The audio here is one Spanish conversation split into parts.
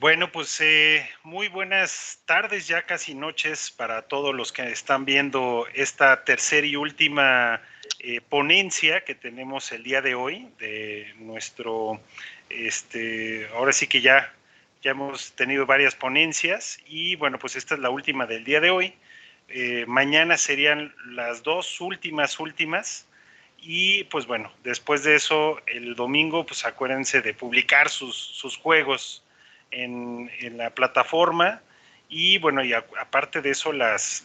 Bueno, pues muy buenas tardes, ya casi noches para todos los que están viendo esta tercera y última ponencia que tenemos el día de hoy de nuestro, ahora sí que ya hemos tenido varias ponencias y bueno, pues esta es la última del día de hoy. Mañana serían las dos últimas y pues bueno, después de eso el domingo pues acuérdense de publicar sus juegos en la plataforma y bueno, y aparte de eso las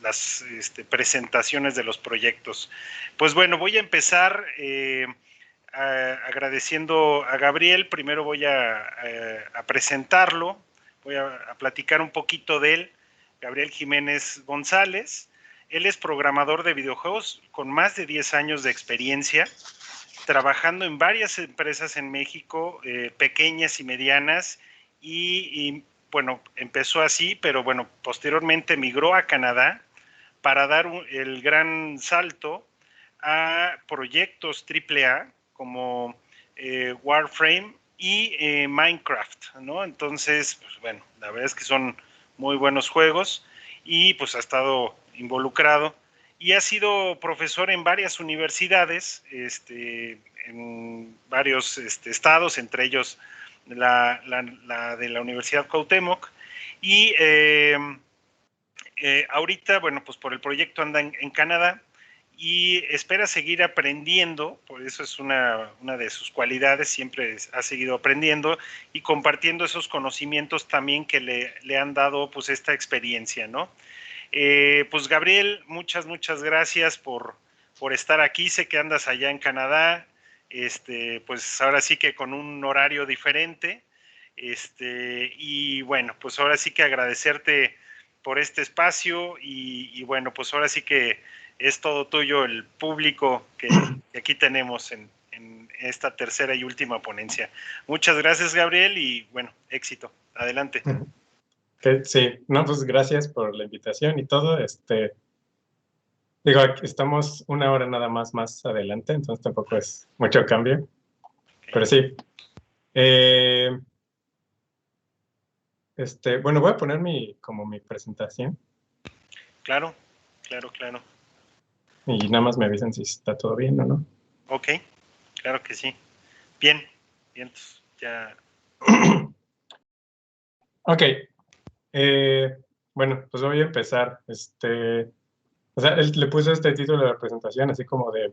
presentaciones de los proyectos. Pues bueno, voy a empezar agradeciendo a Gabriel. Primero voy a presentarlo, voy a platicar un poquito de él. Gabriel Jiménez González. Él es programador de videojuegos con más de 10 años de experiencia, trabajando en varias empresas en México, pequeñas y medianas, y bueno, empezó así, pero bueno, posteriormente migró a Canadá para dar el gran salto a proyectos AAA como Warframe y Minecraft, ¿no? Entonces, pues bueno, la verdad es que son muy buenos juegos y pues ha estado involucrado y ha sido profesor en varias universidades, en varios estados, entre ellos la de la Universidad Cuauhtémoc, y ahorita, bueno, pues por el proyecto anda en Canadá y espera seguir aprendiendo, por eso es una de sus cualidades, siempre ha seguido aprendiendo y compartiendo esos conocimientos también que le han dado pues esta experiencia, ¿no? Pues Gabriel, muchas gracias por estar aquí. Sé que andas allá en Canadá, pues ahora sí que con un horario diferente, y bueno, pues ahora sí que agradecerte por este espacio y bueno, pues ahora sí que es todo tuyo el público que aquí tenemos en esta tercera y última ponencia. Muchas gracias, Gabriel, y bueno, éxito. Adelante. Sí, no, pues gracias por la invitación y todo. Digo, aquí estamos una hora nada más adelante, entonces tampoco es mucho cambio. Okay. Pero sí. Bueno, voy a poner como mi presentación. Claro. Y nada más me avisan si está todo bien o no. Ok, claro que sí. Bien, entonces ya. Ok. Bueno, pues voy a empezar. O sea, él le puso este título de la presentación, así como de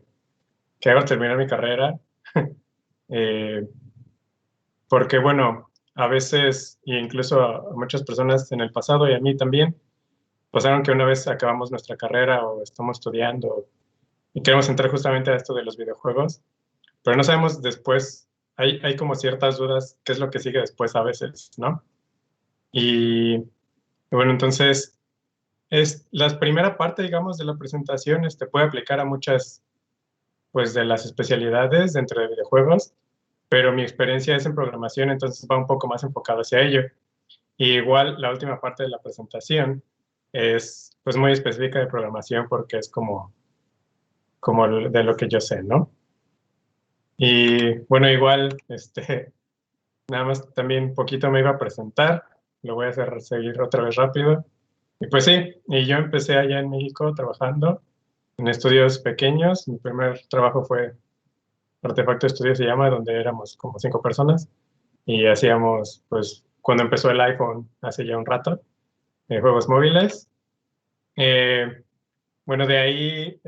que hago terminar mi carrera. Porque, bueno, a veces, e incluso a muchas personas en el pasado y a mí también, pasaron que una vez acabamos nuestra carrera o estamos estudiando y queremos entrar justamente a esto de los videojuegos, pero no sabemos después, hay como ciertas dudas, qué es lo que sigue después a veces, ¿no? Y bueno, entonces, es la primera parte, digamos, de la presentación, puede aplicar a muchas, pues, de las especialidades dentro de videojuegos, pero mi experiencia es en programación, entonces va un poco más enfocado hacia ello. Y igual la última parte de la presentación es, pues, muy específica de programación porque es como de lo que yo sé, ¿no? Y bueno, igual, nada más también poquito me iba a presentar, lo voy a hacer seguir otra vez rápido. Y pues sí, y yo empecé allá en México trabajando en estudios pequeños. Mi primer trabajo fue Artefacto Estudio se llama, donde éramos como 5 personas y hacíamos, pues, cuando empezó el iPhone hace ya un rato, juegos móviles. Bueno, de ahí,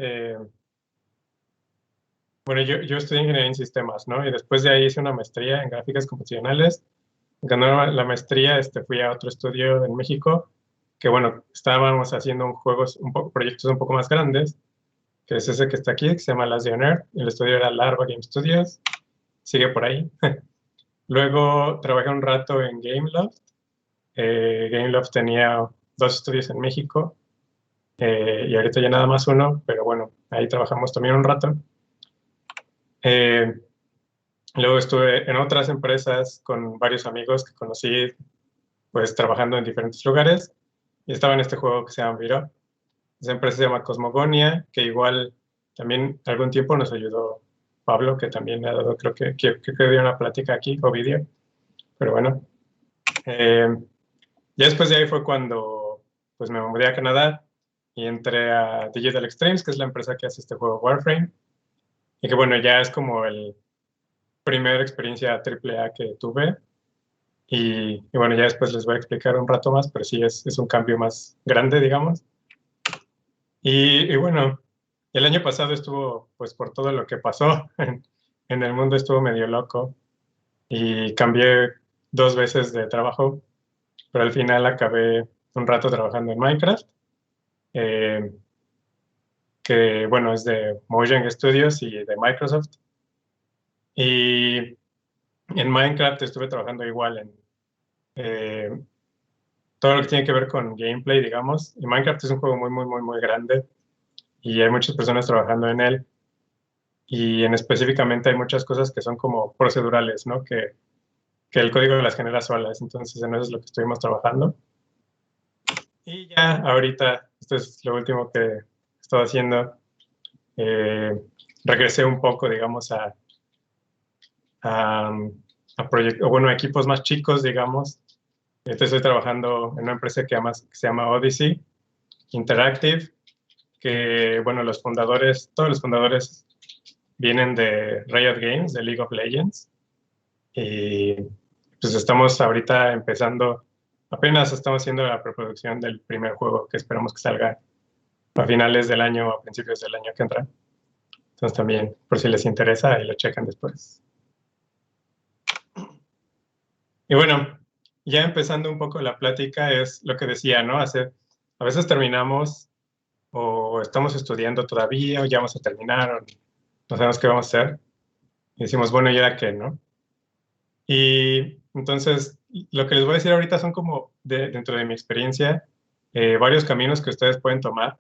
bueno, yo estudié ingeniería en sistemas, ¿no? Y después de ahí hice una maestría en gráficas computacionales. Ganando la maestría, fui a otro estudio en México, que bueno, estábamos haciendo juegos, proyectos un poco más grandes, que es ese que está aquí, que se llama Last on Earth. El estudio era Larva Game Studios, sigue por ahí. Luego trabajé un rato en Gameloft. Gameloft tenía 2 estudios en México, y ahorita ya nada más uno, pero bueno, ahí trabajamos también un rato. Luego estuve en otras empresas con varios amigos que conocí, pues, trabajando en diferentes lugares, y estaba en este juego que se llama Viro. Esa empresa se llama Cosmogonia, que igual también algún tiempo nos ayudó Pablo, que también me ha dado, creo que dio una plática aquí, o vídeo, pero bueno. Ya después de ahí fue cuando pues me mudé a Canadá y entré a Digital Extremes, que es la empresa que hace este juego Warframe. Y que bueno, ya es como el primera experiencia AAA que tuve. Y bueno, ya después les voy a explicar un rato más, pero sí es un cambio más grande, digamos. Y bueno, el año pasado estuvo, pues por todo lo que pasó en el mundo, estuvo medio loco y cambié 2 veces de trabajo, pero al final acabé un rato trabajando en Minecraft, eh, que bueno, es de Mojang Studios y de Microsoft. Y en Minecraft estuve trabajando igual en eh, todo lo que tiene que ver con gameplay, digamos. Y Minecraft es un juego muy, muy, muy, muy grande y hay muchas personas trabajando en él. Y en específicamente hay muchas cosas que son como procedurales, ¿no? Que el código las genera solas. Entonces, en eso es lo que estuvimos trabajando. Y ya ahorita, esto es lo último que he estado haciendo. Eh, Regresé un poco, digamos, a, a proyectos, bueno, a equipos más chicos, digamos. Estoy trabajando en una empresa que se llama Odyssey Interactive, que, bueno, los fundadores, todos los fundadores vienen de Riot Games, de League of Legends. Y pues estamos ahorita empezando, apenas estamos haciendo la preproducción del primer juego que esperamos que salga a finales del año o a principios del año que entra. Entonces también, por si les interesa, ahí lo checan después. Y bueno, ya empezando un poco la plática, es lo que decía, ¿no? A veces terminamos o estamos estudiando todavía o ya vamos a terminar o no sabemos qué vamos a hacer. Y decimos, bueno, ¿y ahora qué, no? Y entonces, lo que les voy a decir ahorita son como, dentro de mi experiencia, varios caminos que ustedes pueden tomar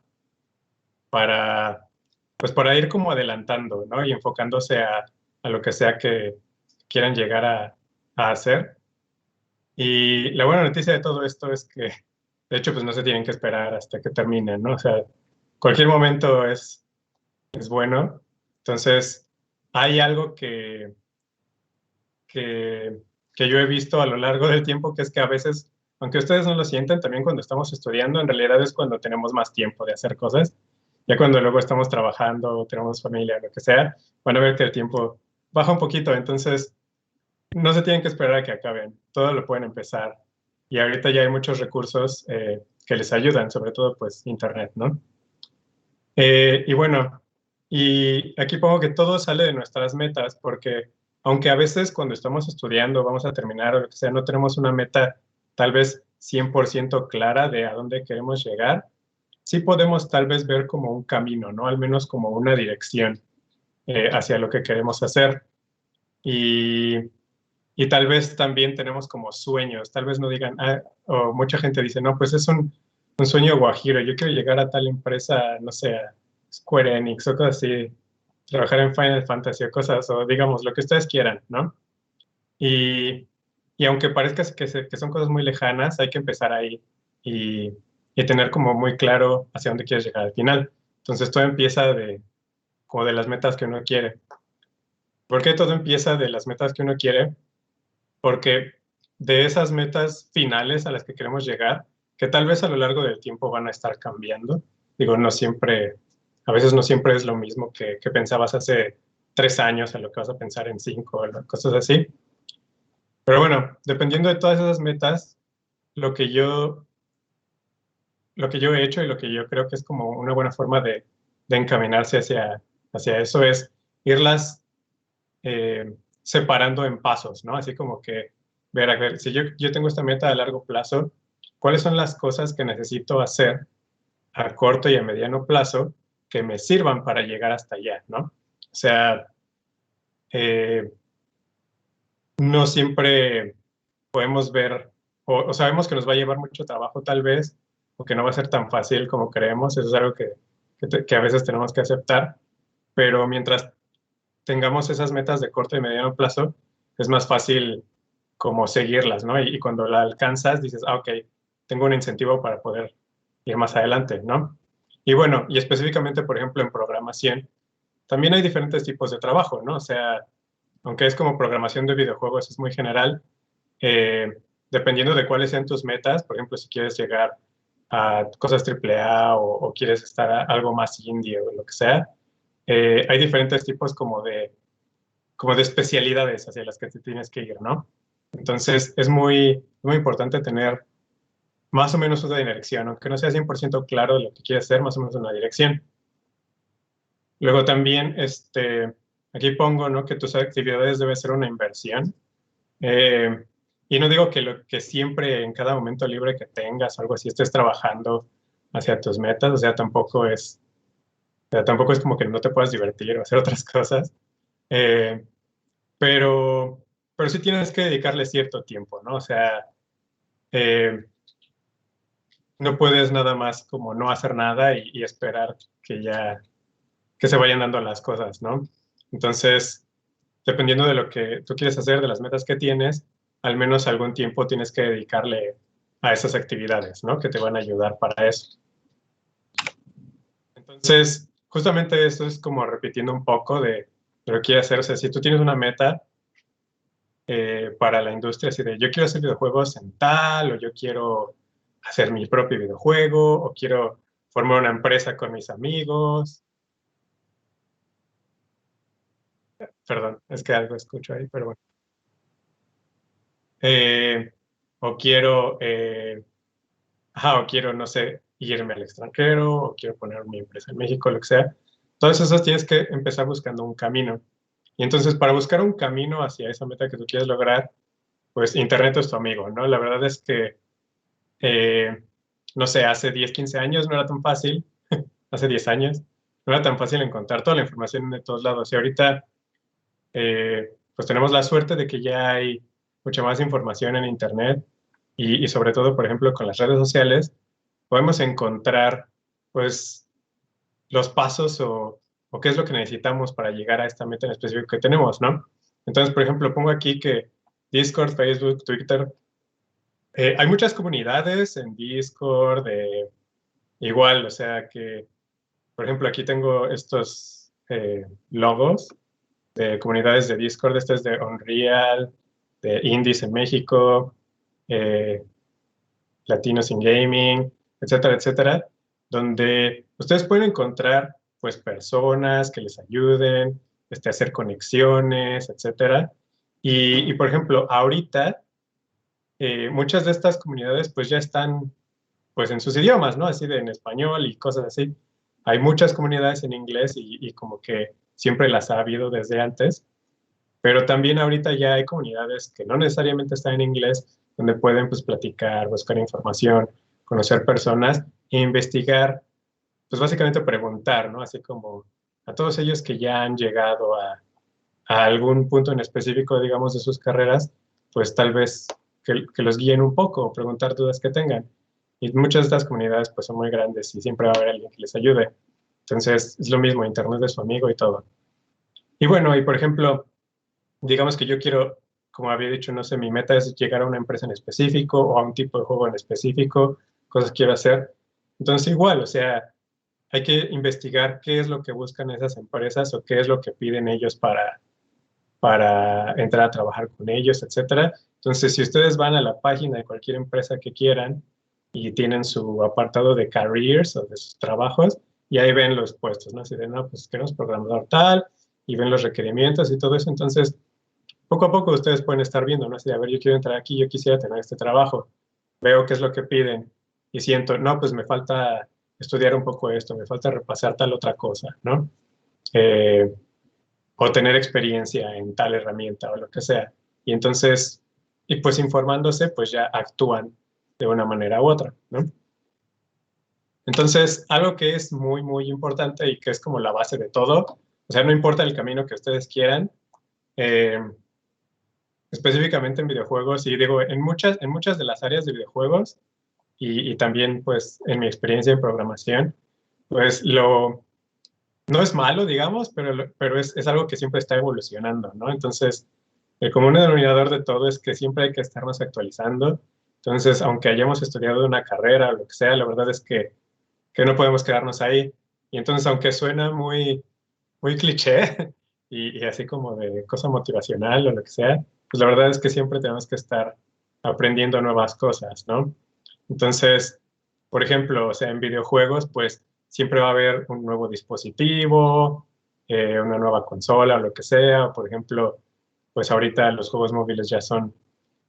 para, pues para ir como adelantando, ¿no? Y enfocándose a lo que sea que quieran llegar a hacer. Y la buena noticia de todo esto es que, de hecho, pues no se tienen que esperar hasta que terminen, ¿no? O sea, cualquier momento es bueno. Entonces, hay algo que, que yo he visto a lo largo del tiempo, que es que a veces, aunque ustedes no lo sienten, también cuando estamos estudiando, en realidad es cuando tenemos más tiempo de hacer cosas. Ya cuando luego estamos trabajando, tenemos familia, lo que sea, van a ver que el tiempo baja un poquito. Entonces, no se tienen que esperar a que acaben. Todo lo pueden empezar. Y ahorita ya hay muchos recursos que les ayudan, sobre todo pues Internet, ¿no? Y bueno, y aquí pongo que todo sale de nuestras metas, porque aunque a veces cuando estamos estudiando vamos a terminar o lo que sea, no tenemos una meta tal vez 100% clara de a dónde queremos llegar, sí podemos tal vez ver como un camino, ¿no? Al menos como una dirección hacia lo que queremos hacer. Y, y tal vez también tenemos como sueños, tal vez no digan, o mucha gente dice, no, pues es un sueño guajiro, yo quiero llegar a tal empresa, no sé, a Square Enix o cosas así, trabajar en Final Fantasy o cosas, o digamos, lo que ustedes quieran, ¿no? Y, y aunque parezca que son cosas muy lejanas, hay que empezar ahí y, y tener como muy claro hacia dónde quieres llegar al final. Entonces todo empieza como de las metas que uno quiere. ¿Por qué todo empieza de las metas que uno quiere? Porque de esas metas finales a las que queremos llegar, que tal vez a lo largo del tiempo van a estar cambiando, digo, no siempre, a veces no siempre es lo mismo que pensabas hace 3 años a lo que vas a pensar en 5, cosas así. Pero bueno, dependiendo de todas esas metas, lo que yo, lo que yo he hecho y lo que yo creo que es como una buena forma de encaminarse hacia eso es irlas separando en pasos, ¿no? Así como que ver, a ver, si yo tengo esta meta a largo plazo, ¿cuáles son las cosas que necesito hacer a corto y a mediano plazo que me sirvan para llegar hasta allá, ¿no? O sea, eh, no siempre podemos ver o sabemos que nos va a llevar mucho trabajo tal vez, o que no va a ser tan fácil como creemos, eso es algo que a veces tenemos que aceptar, pero mientras tengamos esas metas de corto y mediano plazo, es más fácil como seguirlas, ¿no? Y cuando la alcanzas, dices, ok, tengo un incentivo para poder ir más adelante, ¿no? Y bueno, y específicamente, por ejemplo, en programación, también hay diferentes tipos de trabajo, ¿no? O sea, aunque es como programación de videojuegos, es muy general, dependiendo de cuáles sean tus metas, por ejemplo, si quieres llegar a cosas AAA o quieres estar a algo más indie o lo que sea, hay diferentes tipos como de especialidades hacia las que te tienes que ir, ¿no? Entonces, es muy importante tener más o menos una dirección, aunque no sea 100% claro de lo que quieres hacer, más o menos una dirección. Luego también, aquí pongo, ¿no? Que tus actividades deben ser una inversión. Eh, y no digo que, que siempre en cada momento libre que tengas o algo así estés trabajando hacia tus metas, o sea, tampoco es como que no te puedas divertir o hacer otras cosas, eh, pero, pero sí tienes que dedicarle cierto tiempo, ¿no? O sea, eh, no puedes nada más como no hacer nada y esperar que se vayan dando las cosas, ¿no? Entonces, dependiendo de lo que tú quieres hacer, de las metas que tienes, al menos algún tiempo tienes que dedicarle a esas actividades, ¿no? Que te van a ayudar para eso. Entonces, justamente eso es como repitiendo un poco de lo que quieres hacer. O sea, si tú tienes una meta para la industria, así de yo quiero hacer videojuegos en tal, o yo quiero hacer mi propio videojuego, o quiero formar una empresa con mis amigos. Perdón, es que algo escucho ahí, pero bueno. Eh, o quiero, o quiero, no sé, irme al extranjero, o quiero poner mi empresa en México, lo que sea. Todas esas tienes que empezar buscando un camino. Y entonces, para buscar un camino hacia esa meta que tú quieres lograr, pues Internet es tu amigo, ¿no? La verdad es que, eh, no sé, hace 10 15 años no era tan fácil, hace 10 años, no era tan fácil encontrar toda la información de todos lados. Y ahorita, pues tenemos la suerte de que ya hay mucha más información en Internet y sobre todo, por ejemplo, con las redes sociales, podemos encontrar, pues, los pasos o qué es lo que necesitamos para llegar a esta meta en específico que tenemos, ¿no? Entonces, por ejemplo, pongo aquí que Discord, Facebook, Twitter, hay muchas comunidades en Discord, igual, o sea que, por ejemplo, aquí tengo estos logos de comunidades de Discord, este es de Unreal, de Indies en México, eh, Latinos in Gaming, etcétera, etcétera, donde ustedes pueden encontrar pues personas que les ayuden, hacer conexiones, etcétera. Por ejemplo, ahorita muchas de estas comunidades pues ya están pues en sus idiomas, ¿no? Así de en español y cosas así. Hay muchas comunidades en inglés y como que siempre las ha habido desde antes, pero también ahorita ya hay comunidades que no necesariamente están en inglés, donde pueden pues platicar, buscar información, conocer personas e investigar, pues básicamente preguntar, ¿no? Así como a todos ellos que ya han llegado a algún punto en específico, digamos, de sus carreras, pues tal vez que los guíen un poco o preguntar dudas que tengan. Y muchas de estas comunidades pues son muy grandes y siempre va a haber alguien que les ayude. Entonces es lo mismo, Internet es su amigo y todo. Y bueno, y por ejemplo, digamos que yo quiero, como había dicho, no sé, mi meta es llegar a una empresa en específico o a un tipo de juego en específico, cosas que quiero hacer. Entonces, igual, o sea, hay que investigar qué es lo que buscan esas empresas o qué es lo que piden ellos para entrar a trabajar con ellos, etcétera. Entonces, si ustedes van a la página de cualquier empresa que quieran y tienen su apartado de careers o de sus trabajos, y ahí ven los puestos, ¿no? Así de, no, pues queremos programador tal, y ven los requerimientos y todo eso. Entonces, poco a poco ustedes pueden estar viendo, ¿no? Así de, a ver, yo quiero entrar aquí, yo quisiera tener este trabajo, veo qué es lo que piden y siento, no, pues me falta estudiar un poco esto, me falta repasar tal otra cosa, ¿no? Eh, o tener experiencia en tal herramienta o lo que sea. Y entonces, y pues informándose, pues ya actúan de una manera u otra, ¿no? Entonces, algo que es muy importante y que es como la base de todo, o sea, no importa el camino que ustedes quieran, eh, específicamente en videojuegos, y digo, en muchas de las áreas de videojuegos, y también pues en mi experiencia en programación, pues no es malo, digamos, pero es algo que siempre está evolucionando, ¿no? Entonces, el común denominador de todo es que siempre hay que estarnos actualizando. Entonces, aunque hayamos estudiado una carrera o lo que sea, la verdad es que no podemos quedarnos ahí. Y entonces, aunque suena muy cliché y así como de cosa motivacional o lo que sea, pues la verdad es que siempre tenemos que estar aprendiendo nuevas cosas, ¿no? Entonces, por ejemplo, o sea, en videojuegos, pues siempre va a haber un nuevo dispositivo, una nueva consola o lo que sea. Por ejemplo, pues ahorita los juegos móviles ya son,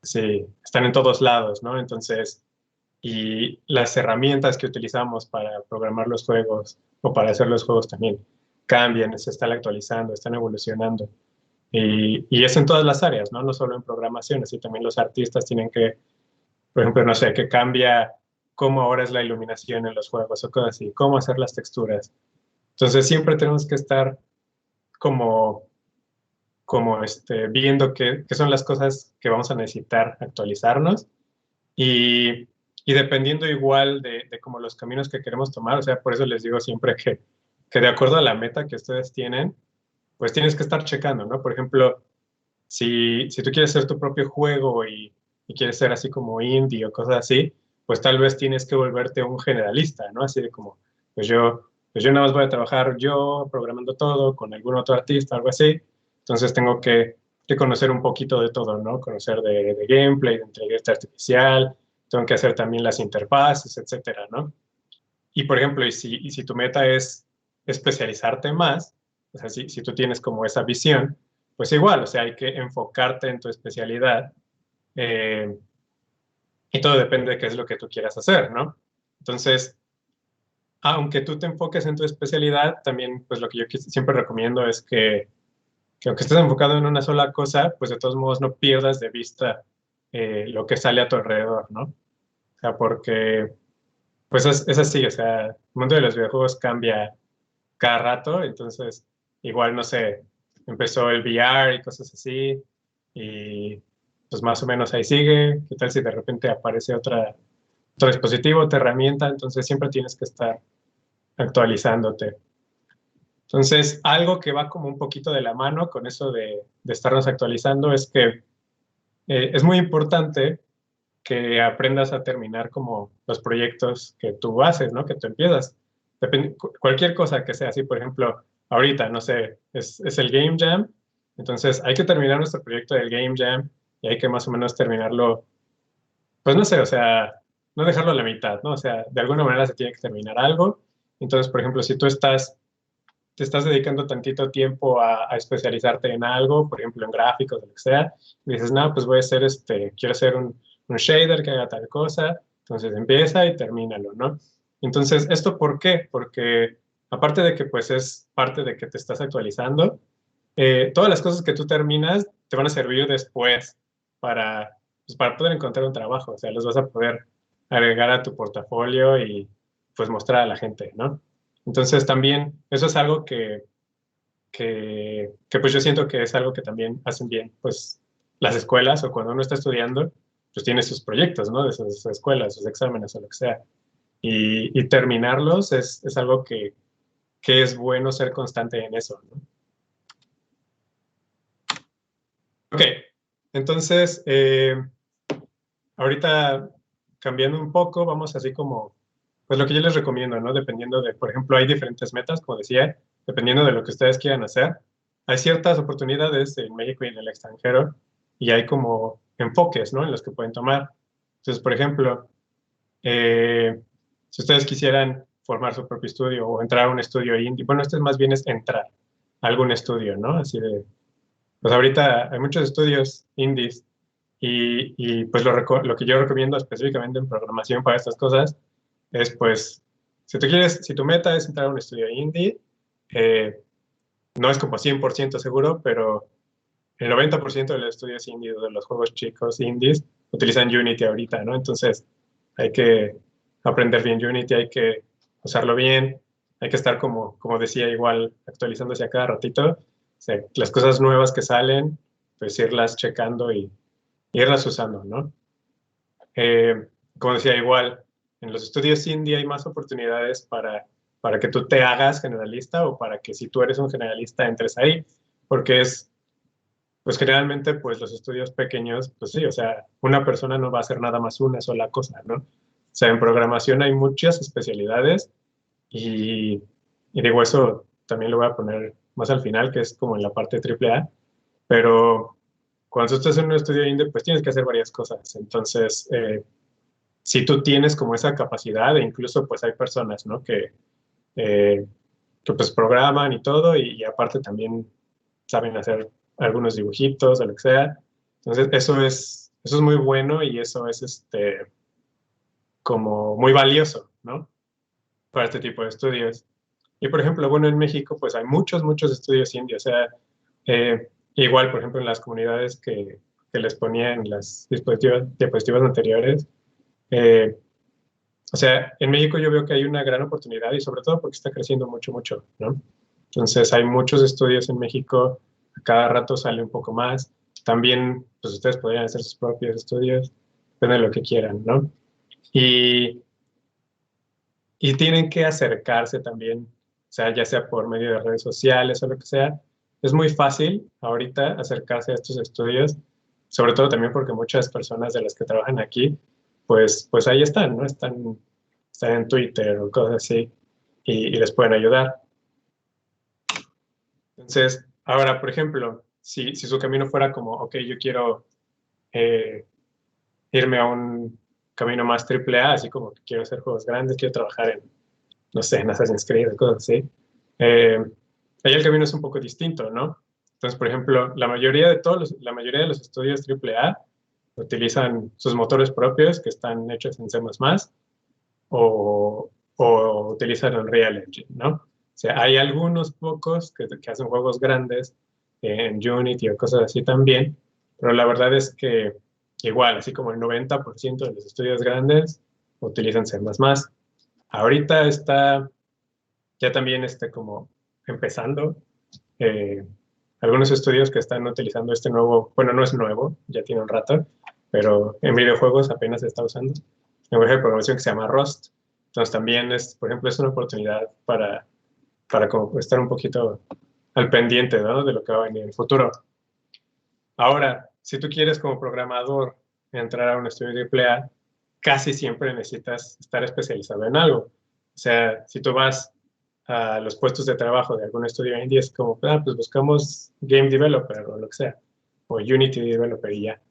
sí, están en todos lados, ¿no? Entonces, y las herramientas que utilizamos para programar los juegos o para hacer los juegos también cambian, se están actualizando, están evolucionando. Y eso en todas las áreas, ¿no? No solo en programación, así también los artistas tienen que, por ejemplo, no sé, que cambia cómo ahora es la iluminación en los juegos o cosas así, cómo hacer las texturas. Entonces siempre tenemos que estar como, viendo qué son las cosas que vamos a necesitar actualizarnos y, y dependiendo igual de como los caminos que queremos tomar, o sea, por eso les digo siempre que de acuerdo a la meta que ustedes tienen, pues tienes que estar checando, ¿no? Por ejemplo, si tú quieres hacer tu propio juego y quieres ser así como indie o cosas así, pues tal vez tienes que volverte un generalista, ¿no? Así de como, pues yo nada más voy a trabajar yo programando todo con algún otro artista, algo así. Entonces tengo que conocer un poquito de todo, ¿no? Conocer de gameplay, de inteligencia artificial, tengo que hacer también las interfaces, etcétera, ¿no? Y por ejemplo, y si tu meta es especializarte más, o sea, si tú tienes como esa visión, pues igual, o sea, hay que enfocarte en tu especialidad eh, y todo depende de qué es lo que tú quieras hacer, ¿no? Entonces, aunque tú te enfoques en tu especialidad, también pues lo que yo siempre recomiendo es que aunque estés enfocado en una sola cosa, pues de todos modos no pierdas de vista lo que sale a tu alrededor, ¿no? O sea, porque pues es así, o sea, el mundo de los videojuegos cambia cada rato, entonces igual, no sé, empezó el VR y cosas así, y pues más o menos ahí sigue. ¿Qué tal si de repente aparece otro dispositivo, otra herramienta? Entonces siempre tienes que estar actualizándote. Entonces, algo que va como un poquito de la mano con eso de estarnos actualizando es que es muy importante que aprendas a terminar como los proyectos que tú haces, ¿no? Que tú empiezas. Cualquier cosa que sea así, por ejemplo, ahorita, no sé, es el Game Jam, entonces hay que terminar nuestro proyecto del Game Jam y hay que más o menos terminarlo, pues no sé, o sea, no dejarlo a la mitad, ¿no? O sea, de alguna manera se tiene que terminar algo. Entonces, por ejemplo, si tú te estás dedicando tantito tiempo a especializarte en algo, por ejemplo, en gráficos, o lo que sea, y dices, no, pues voy a hacer quiero hacer un shader que haga tal cosa, entonces empieza y termínalo, ¿no? Entonces, ¿esto por qué? Porque aparte de que pues es parte de que te estás actualizando, todas las cosas que tú terminas te van a servir después para, pues, para poder encontrar un trabajo, o sea, los vas a poder agregar a tu portafolio y pues mostrar a la gente, ¿no? Entonces también eso es algo que pues yo siento que es algo que también hacen bien pues las escuelas o cuando uno está estudiando pues tiene sus proyectos, ¿no? De sus escuelas, sus exámenes o lo que sea. Y terminarlos es algo que es bueno ser constante en eso, ¿no? Ok, entonces ahorita cambiando un poco, vamos así como, pues lo que yo les recomiendo, ¿no? Dependiendo de, por ejemplo, hay diferentes metas, como decía, dependiendo de lo que ustedes quieran hacer. Hay ciertas oportunidades en México y en el extranjero y hay como enfoques, ¿no? En los que pueden tomar. Entonces, por ejemplo, si ustedes quisieran formar su propio estudio o entrar a un estudio indie, bueno, este más bien es entrar a algún estudio, ¿no? Así de, pues ahorita hay muchos estudios indies y pues lo que yo recomiendo específicamente en programación para estas cosas es pues, si tu meta es entrar a un estudio indie, eh, no es como 100% seguro, pero el 90% de los estudios indie, de los juegos chicos indies, utilizan Unity ahorita, ¿no? Entonces hay que aprender bien Unity, hay que usarlo bien, hay que estar como decía, igual actualizándose a cada ratito. O sea, las cosas nuevas que salen, pues irlas checando y irlas usando, ¿no? Eh, como decía, igual, en los estudios indie hay más oportunidades para que tú te hagas generalista o para que si tú eres un generalista entres ahí, porque pues generalmente, pues los estudios pequeños, pues sí, o sea, una persona no va a hacer nada más una sola cosa, ¿no? O sea, en programación hay muchas especialidades y, y digo, eso también lo voy a poner más al final, que es como en la parte triple A, pero cuando tú estás en un estudio indie, pues tienes que hacer varias cosas. Entonces, si tú tienes como esa capacidad, e incluso pues hay personas, ¿no? Eh, que pues programan y todo, y aparte también saben hacer algunos dibujitos o lo que sea. Entonces, eso es muy bueno y eso es como muy valioso, ¿no? Para este tipo de estudios. Y por ejemplo, bueno, en México pues hay muchos estudios indie, o sea, igual, por ejemplo, en las comunidades que les ponía en las diapositivas anteriores, eh, o sea, en México yo veo que hay una gran oportunidad y sobre todo porque está creciendo mucho, ¿no? Entonces hay muchos estudios en México, a cada rato sale un poco más. También, pues ustedes podrían hacer sus propios estudios, depende de lo que quieran, ¿no? Y, y tienen que acercarse también, o sea, ya sea por medio de redes sociales o lo que sea. Es muy fácil ahorita acercarse a estos estudios, sobre todo también porque muchas personas de las que trabajan aquí, pues ahí están, ¿no? Están en Twitter o cosas así y les pueden ayudar. Entonces, ahora, por ejemplo, si su camino fuera como, ok, yo quiero eh, irme a un camino más triple A, así como que quiero hacer juegos grandes, quiero trabajar en, no sé, en Assassin's Creed, cosas así, eh, ahí el camino es un poco distinto, ¿no? Entonces, por ejemplo, la mayoría de los estudios triple A utilizan sus motores propios que están hechos en C++ o utilizan Unreal Engine, ¿no? O sea, hay algunos pocos que hacen juegos grandes en Unity o cosas así también, pero la verdad es que igual, así como el 90% de los estudios grandes utilizan C++. Ahorita está ya también como empezando eh, algunos estudios que están utilizando este nuevo, bueno, no es nuevo, ya tiene un rato, pero en videojuegos apenas se está usando, un lenguaje de programación que se llama Rust. Entonces también es, por ejemplo, es una oportunidad para como estar un poquito al pendiente, ¿no? De lo que va a venir en el futuro. Ahora, si tú quieres como programador entrar a un estudio de AAA, casi siempre necesitas estar especializado en algo. O sea, si tú vas a los puestos de trabajo de algún estudio indie, es como, pues buscamos Game Developer o lo que sea, o Unity Developer y ya.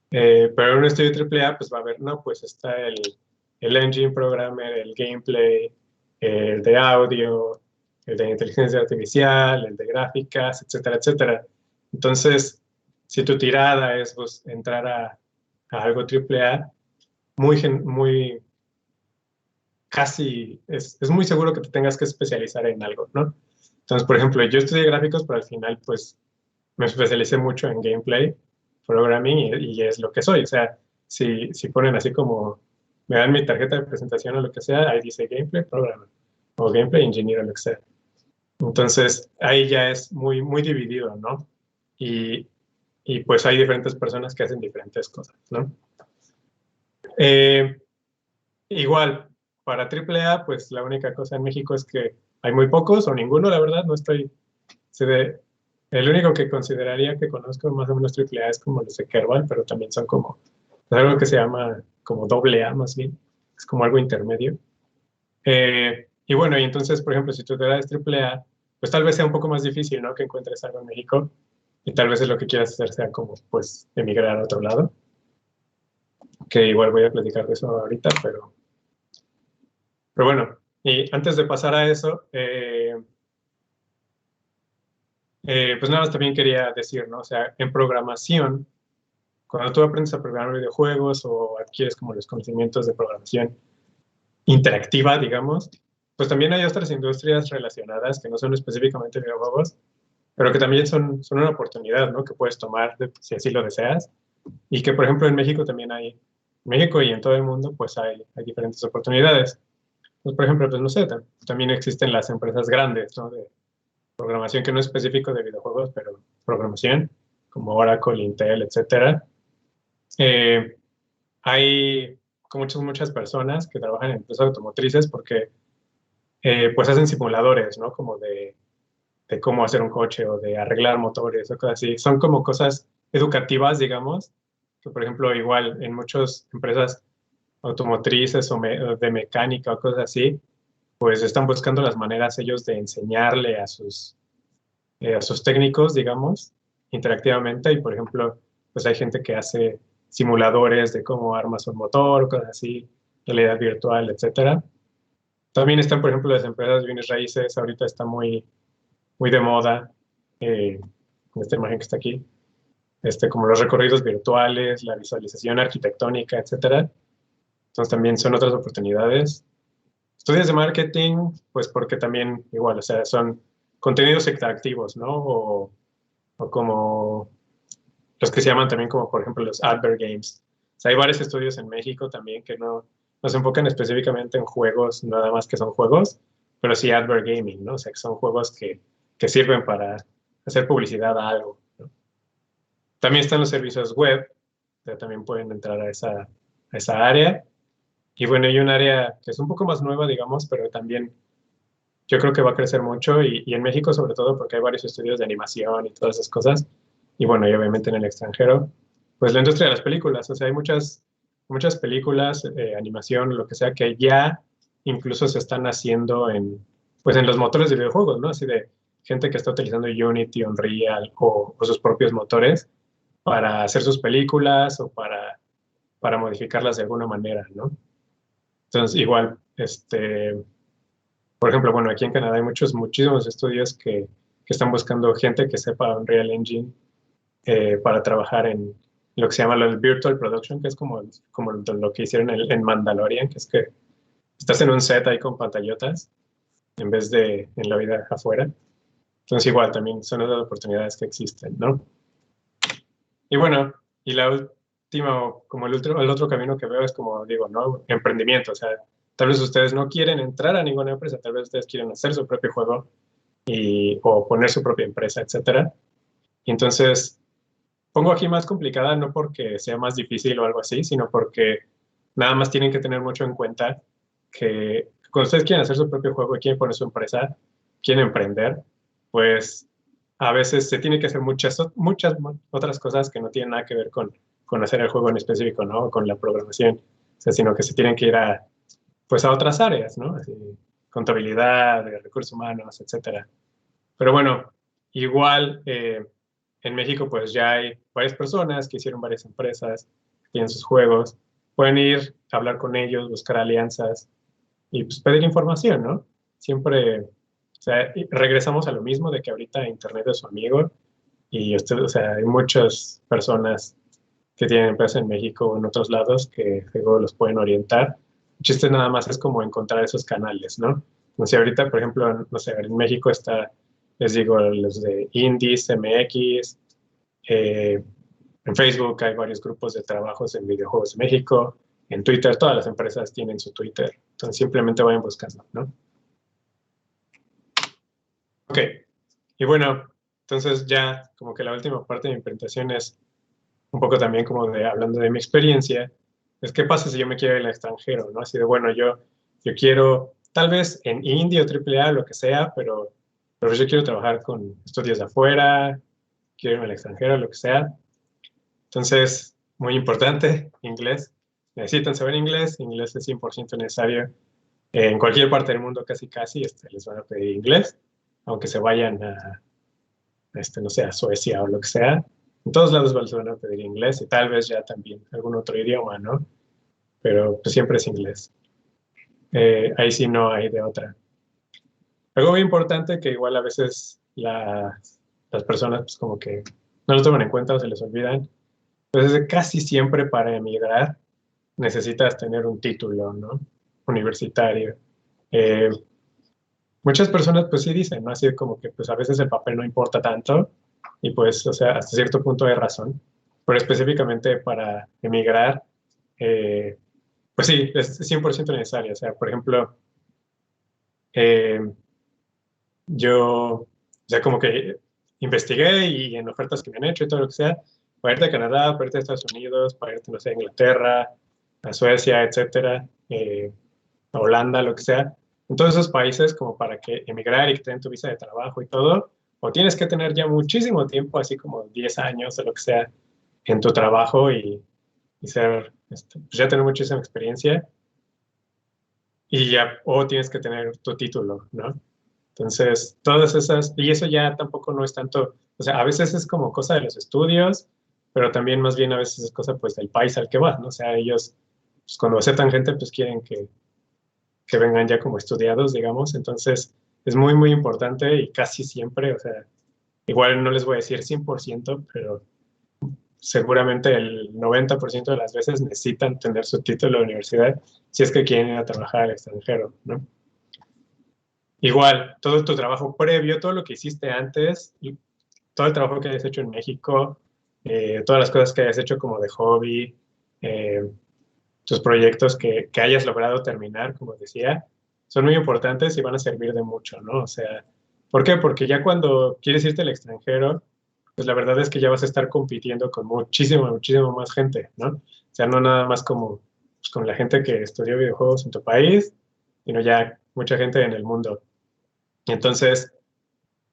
Pero en un estudio AAA, pues va a haber, no, pues está el Engine Programmer, el Gameplay, el de audio, el de inteligencia artificial, el de gráficas, etcétera, etcétera. Entonces, si tu tirada es pues, entrar a algo AAA, muy casi, es muy seguro que te tengas que especializar en algo, ¿no? Entonces, por ejemplo, yo estudié gráficos, pero al final, pues, me especialicé mucho en gameplay, programming, y es lo que soy. O sea, si ponen así como, me dan mi tarjeta de presentación o lo que sea, ahí dice gameplay, programmer, o gameplay engineer o lo que sea. Entonces, ahí ya es muy dividido, ¿no? Y, y pues hay diferentes personas que hacen diferentes cosas, ¿no? Eh, Igual, para AAA, pues la única cosa en México es que hay muy pocos o ninguno, la verdad, no estoy... el único que consideraría que conozco más o menos AAA es como los de Kerbal, pero también son como es algo que se llama como doble A más bien, es como algo intermedio. Y bueno, y entonces, por ejemplo, si tu edad es AAA, pues tal vez sea un poco más difícil, ¿no? Que encuentres algo en México y tal vez es lo que quieras hacer sea como, pues, emigrar a otro lado, que igual voy a platicar de eso ahorita, pero bueno, y antes de pasar a eso, pues nada más también quería decir, ¿no? O sea, en programación, cuando tú aprendes a programar videojuegos o adquieres como los conocimientos de programación interactiva, digamos, pues también hay otras industrias relacionadas que no son específicamente videojuegos, pero que también son una oportunidad, ¿no? Que puedes tomar si así lo deseas. Y que, por ejemplo, en México también hay, en México y en todo el mundo, pues hay diferentes oportunidades. Pues, por ejemplo, pues no sé, también existen las empresas grandes, ¿no? De programación que no es específico de videojuegos, pero programación, como Oracle, Intel, etcétera. Eh, hay muchas personas que trabajan en empresas automotrices porque pues hacen simuladores, ¿no? Como de cómo hacer un coche o de arreglar motores o cosas así. Son como cosas educativas, digamos, que por ejemplo igual en muchas empresas automotrices o de mecánica o cosas así, pues están buscando las maneras ellos de enseñarle a sus técnicos, digamos, interactivamente y, por ejemplo, pues hay gente que hace simuladores de cómo armas un motor, cosas así, realidad virtual, etcétera. También están, por ejemplo, las empresas de bienes raíces, ahorita está muy de moda, esta imagen que está aquí, como los recorridos virtuales, la visualización arquitectónica, etcétera. Entonces también son otras oportunidades. Estudios de marketing, pues porque también igual, o sea, son contenidos interactivos, ¿no? O como los que se llaman también como, por ejemplo, los advert games. O sea, hay varios estudios en México también que no se enfocan específicamente en juegos, nada más que son juegos, pero sí advert gaming, ¿no? O sea, que son juegos que sirven para hacer publicidad a algo, ¿no? También están los servicios web, o sea, también pueden entrar a esa área. Y bueno, hay un área que es un poco más nueva, digamos, pero también yo creo que va a crecer mucho y en México sobre todo porque hay varios estudios de animación y todas esas cosas. Y bueno, y obviamente en el extranjero, pues la industria de las películas, o sea, hay muchas películas, animación, lo que sea, que ya incluso se están haciendo pues en los motores de videojuegos, ¿no? Así de gente que está utilizando Unity, Unreal o sus propios motores para hacer sus películas o para modificarlas de alguna manera, ¿no? Entonces, igual, por ejemplo, bueno, aquí en Canadá hay muchísimos estudios que están buscando gente que sepa Unreal Engine para trabajar en lo que se llama el Virtual Production, que es como lo que hicieron en Mandalorian, que es que estás en un set ahí con pantallotas en vez de en la vida afuera. Entonces, igual, también son otras oportunidades que existen, ¿no? Y bueno, y la última, como el otro camino que veo es como digo, ¿no? Emprendimiento, o sea, tal vez ustedes no quieren entrar a ninguna empresa, tal vez ustedes quieren hacer su propio juego o poner su propia empresa, etcétera. Y entonces, pongo aquí más complicada no porque sea más difícil o algo así, sino porque nada más tienen que tener mucho en cuenta que cuando ustedes quieren hacer su propio juego y quieren poner su empresa, quieren emprender, pues a veces se tiene que hacer muchas otras cosas que no tienen nada que ver con hacer el juego en específico, ¿no? Con la programación, o sea, sino que se tienen que ir pues a otras áreas, ¿no? Así, contabilidad, recursos humanos, etcétera. Pero bueno, igual en México pues ya hay varias personas que hicieron varias empresas, que tienen sus juegos, pueden ir a hablar con ellos, buscar alianzas y pues pedir información, ¿no? Siempre, o sea, y regresamos a lo mismo de que ahorita Internet es su amigo y usted, o sea, hay muchas personas que tienen empresas en México o en otros lados que luego los pueden orientar. El chiste nada más es como encontrar esos canales, ¿no? No sé, ahorita, por ejemplo, no sé, en México está, les digo, los de Indies, MX, eh, en Facebook hay varios grupos de trabajos en videojuegos de México, en Twitter, todas las empresas tienen su Twitter, entonces simplemente vayan buscando, ¿no? Ok, y bueno, entonces ya como que la última parte de mi presentación es un poco también como de hablando de mi experiencia, es qué pasa si yo me quiero ir al extranjero, ¿no? Así de, bueno, yo quiero, tal vez en indie o triple A, lo que sea, pero yo quiero trabajar con estudios de afuera, quiero irme al extranjero, lo que sea. Entonces, muy importante, inglés. Necesitan saber inglés, inglés es 100% necesario. En cualquier parte del mundo, casi, casi, les van a pedir inglés, aunque se vayan no sé, a Suecia o lo que sea. En todos lados se van a pedir inglés y tal vez ya también algún otro idioma, ¿no? Pero pues siempre es inglés. Ahí sí no hay de otra. Algo muy importante que igual a veces las personas pues como que no lo toman en cuenta o se les olvidan, pues es que casi siempre para emigrar necesitas tener un título, ¿no? Universitario. Eh, Muchas personas pues sí dicen, ¿no? Así como que pues a veces el papel no importa tanto y pues, o sea, hasta cierto punto hay razón, pero específicamente para emigrar, eh, pues sí, es 100% necesario. O sea, por ejemplo, eh, o sea, como que investigué y en ofertas que me han hecho y todo lo que sea, para irte a Canadá, para irte a Estados Unidos, para irte, no sé, a Inglaterra, a Suecia, etcétera, a Holanda, lo que sea. En todos esos países, como para que emigrar y que te den tu visa de trabajo y todo, o tienes que tener ya muchísimo tiempo, así como 10 años o lo que sea, en tu trabajo y ser, pues ya tener muchísima experiencia, y ya, o tienes que tener tu título, ¿no? Entonces, todas esas, y eso ya tampoco no es tanto O sea, a veces es como cosa de los estudios, pero también más bien a veces es cosa pues del país al que vas, ¿no? O sea, ellos pues, cuando aceptan gente pues quieren que vengan ya como estudiados, digamos. Entonces es muy, muy importante y casi siempre, o sea, igual no les voy a decir 100%, pero seguramente el 90% de las veces necesitan tener su título de universidad si es que quieren ir a trabajar al extranjero, ¿no? Igual, todo tu trabajo previo, todo lo que hiciste antes, y todo el trabajo que hayas hecho en México, todas las cosas que hayas hecho como de hobby, eh, tus proyectos que hayas logrado terminar, como decía, son muy importantes y van a servir de mucho, ¿no? O sea, ¿por qué? Porque ya cuando quieres irte al extranjero, pues la verdad es que ya vas a estar compitiendo con muchísima, muchísima más gente, ¿no? O sea, no nada más como pues, con la gente que estudió videojuegos en tu país, sino ya mucha gente en el mundo. Entonces,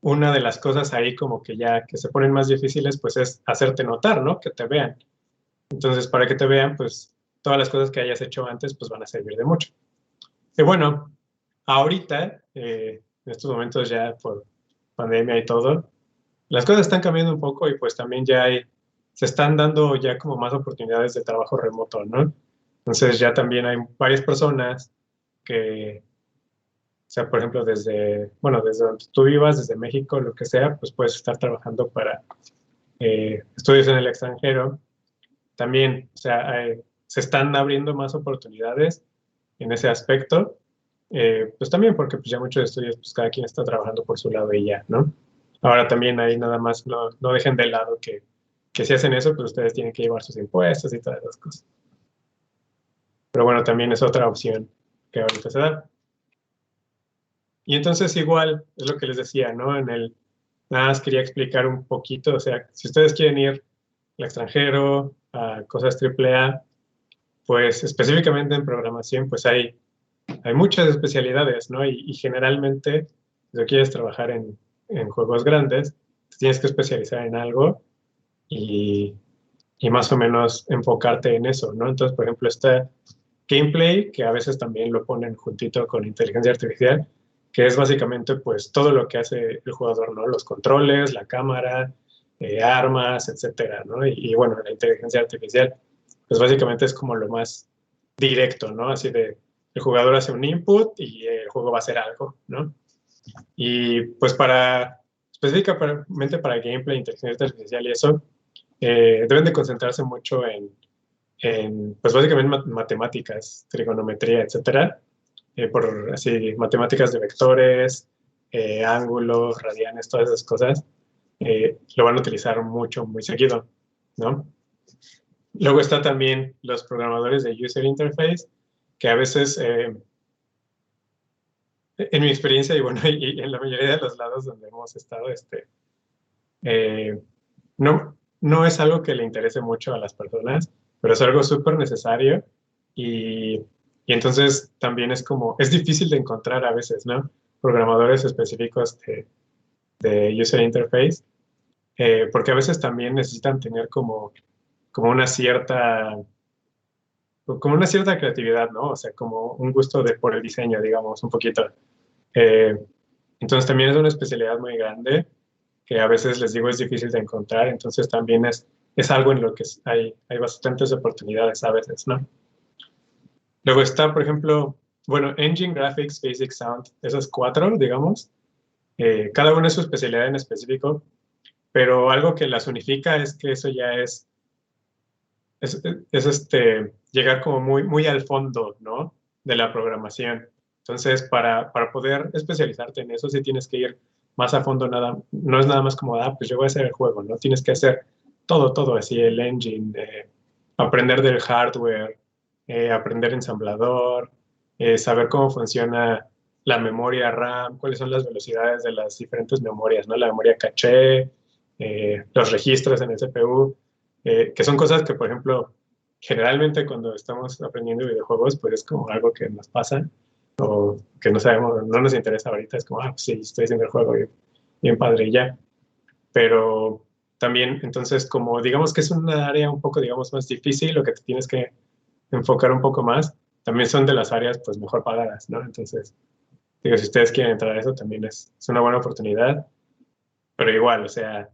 una de las cosas ahí como que ya que se ponen más difíciles, pues es hacerte notar, ¿no? Que te vean. Entonces, para que te vean, pues todas las cosas que hayas hecho antes, pues van a servir de mucho. Y bueno, ahorita, en estos momentos ya por pandemia y todo, las cosas están cambiando un poco y pues también ya se están dando ya como más oportunidades de trabajo remoto, ¿no? Entonces ya también hay varias personas que, o sea, por ejemplo, bueno, desde donde tú vivas, desde México, lo que sea, pues puedes estar trabajando para estudios en el extranjero. También, o sea, se están abriendo más oportunidades en ese aspecto. Pues también porque pues ya muchos estudios, pues cada quien está trabajando por su lado y ya, ¿no? Ahora también ahí nada más no dejen de lado que si hacen eso, pues ustedes tienen que llevar sus impuestos y todas esas cosas. Pero bueno, también es otra opción que ahorita se da. Y entonces igual, es lo que les decía, ¿no? Nada más quería explicar un poquito, o sea, si ustedes quieren ir al extranjero, a cosas AAA, pues específicamente en programación, pues hay muchas especialidades, ¿no? Y generalmente, si quieres trabajar en juegos grandes, te tienes que especializar en algo y, y más o menos enfocarte en eso, ¿no? Entonces, por ejemplo, está gameplay, que a veces también lo ponen juntito con inteligencia artificial, que es básicamente pues todo lo que hace el jugador, ¿no? Los controles, la cámara, armas, etcétera, ¿no? Y bueno, la inteligencia artificial, pues básicamente es como lo más directo, ¿no? Así de, el jugador hace un input y el juego va a hacer algo, ¿no? Y pues específicamente para gameplay, inteligencia artificial y eso, deben de concentrarse mucho pues básicamente matemáticas, trigonometría, etcétera, por así, matemáticas de vectores, ángulos, radianes, todas esas cosas, lo van a utilizar mucho, muy seguido, ¿no? Luego está también los programadores de User Interface, que a veces, en mi experiencia y bueno, y en la mayoría de los lados donde hemos estado, eh, no es algo que le interese mucho a las personas, pero es algo súper necesario y, y entonces también es difícil de encontrar a veces, ¿no? Programadores específicos de User Interface, porque a veces también necesitan tener como una cierta, como una cierta creatividad, ¿no? O sea, como un gusto por el diseño, digamos, un poquito. Eh, entonces también es una especialidad muy grande que a veces les digo es difícil de encontrar, entonces también es algo en lo que hay bastantes oportunidades a veces, ¿no? Luego está, por ejemplo, bueno, Engine, Graphics, Basic Sound, esas cuatro, digamos, cada una es su especialidad en específico, pero algo que las unifica es que eso ya es llegar como muy, muy al fondo, ¿no? De la programación. Entonces, para poder especializarte en eso, sí tienes que ir más a fondo, no es nada más como, pues yo voy a hacer el juego, ¿no? Tienes que hacer todo, así, el engine, aprender del hardware, aprender ensamblador, saber cómo funciona la memoria RAM, cuáles son las velocidades de las diferentes memorias, ¿no? La memoria caché, los registros en el CPU, que son cosas que, por ejemplo, generalmente cuando estamos aprendiendo videojuegos, pues es como algo que nos pasa o que no sabemos, no nos interesa ahorita, es como, pues sí, estoy haciendo el juego bien padre y ya. Pero también, entonces, como digamos que es una área un poco, digamos, más difícil, lo que te tienes que enfocar un poco más, también son de las áreas, pues, mejor pagadas, ¿no? Entonces, digo, si ustedes quieren entrar a eso, también es una buena oportunidad, pero igual, o sea,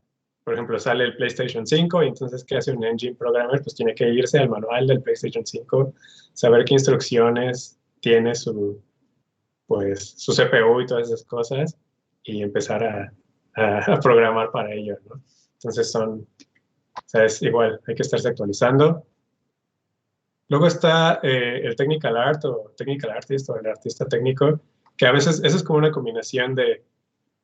por ejemplo, sale el PlayStation 5 y entonces, ¿qué hace un engine programmer? Pues tiene que irse al manual del PlayStation 5, saber qué instrucciones tiene su CPU y todas esas cosas y empezar a programar para ello, ¿no? Entonces o sea, es igual, hay que estarse actualizando. Luego está el technical art o technical artist o el artista técnico, que a veces eso es como una combinación de,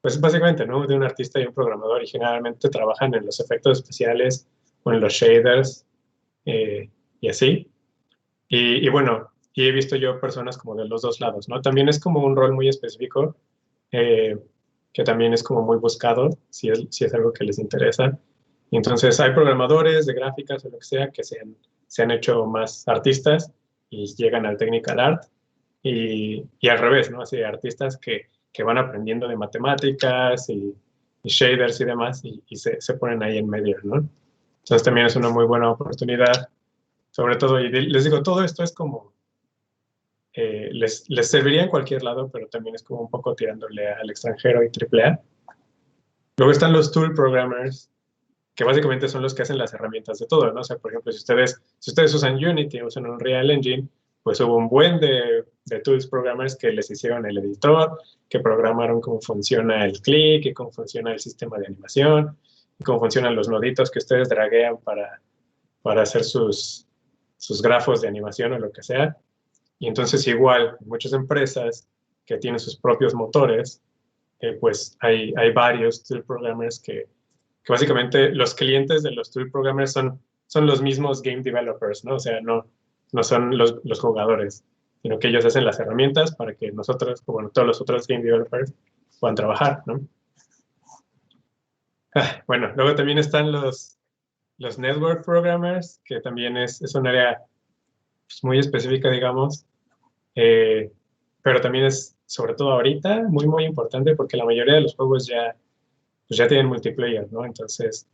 pues básicamente, ¿no? De un artista y un programador y generalmente trabajan en los efectos especiales o en los shaders y así. Y bueno, y he visto yo personas como de los dos lados, ¿no? También es como un rol muy específico eh, que también es como muy buscado si es algo que les interesa. Y entonces hay programadores de gráficas o lo que sea que se han hecho más artistas y llegan al technical art y al revés, ¿no? Así artistas que van aprendiendo de matemáticas y shaders y demás y se ponen ahí en medio, ¿no? Entonces también es una muy buena oportunidad, sobre todo, y les digo, todo esto es como, les serviría en cualquier lado, pero también es como un poco tirándole al extranjero y triple A. Luego están los tool programmers, que básicamente son los que hacen las herramientas de todo, ¿no? O sea, por ejemplo, si ustedes usan Unity, usan Unreal Engine, pues hubo un buen de tools programmers que les hicieron el editor, que programaron cómo funciona el click, y cómo funciona el sistema de animación, y cómo funcionan los noditos que ustedes draguean para hacer sus grafos de animación o lo que sea. Y entonces igual, muchas empresas que tienen sus propios motores, pues hay varios tool programmers que básicamente los clientes de los tool programmers son los mismos game developers, ¿no? O sea, no son los jugadores, sino que ellos hacen las herramientas para que nosotros, o bueno, todos los otros game developers puedan trabajar, ¿no? Bueno, luego también están los network programmers, que también es un área pues, muy específica, digamos, eh, pero también es, sobre todo ahorita, muy, muy importante porque la mayoría de los juegos pues ya tienen multiplayer, ¿no? Entonces,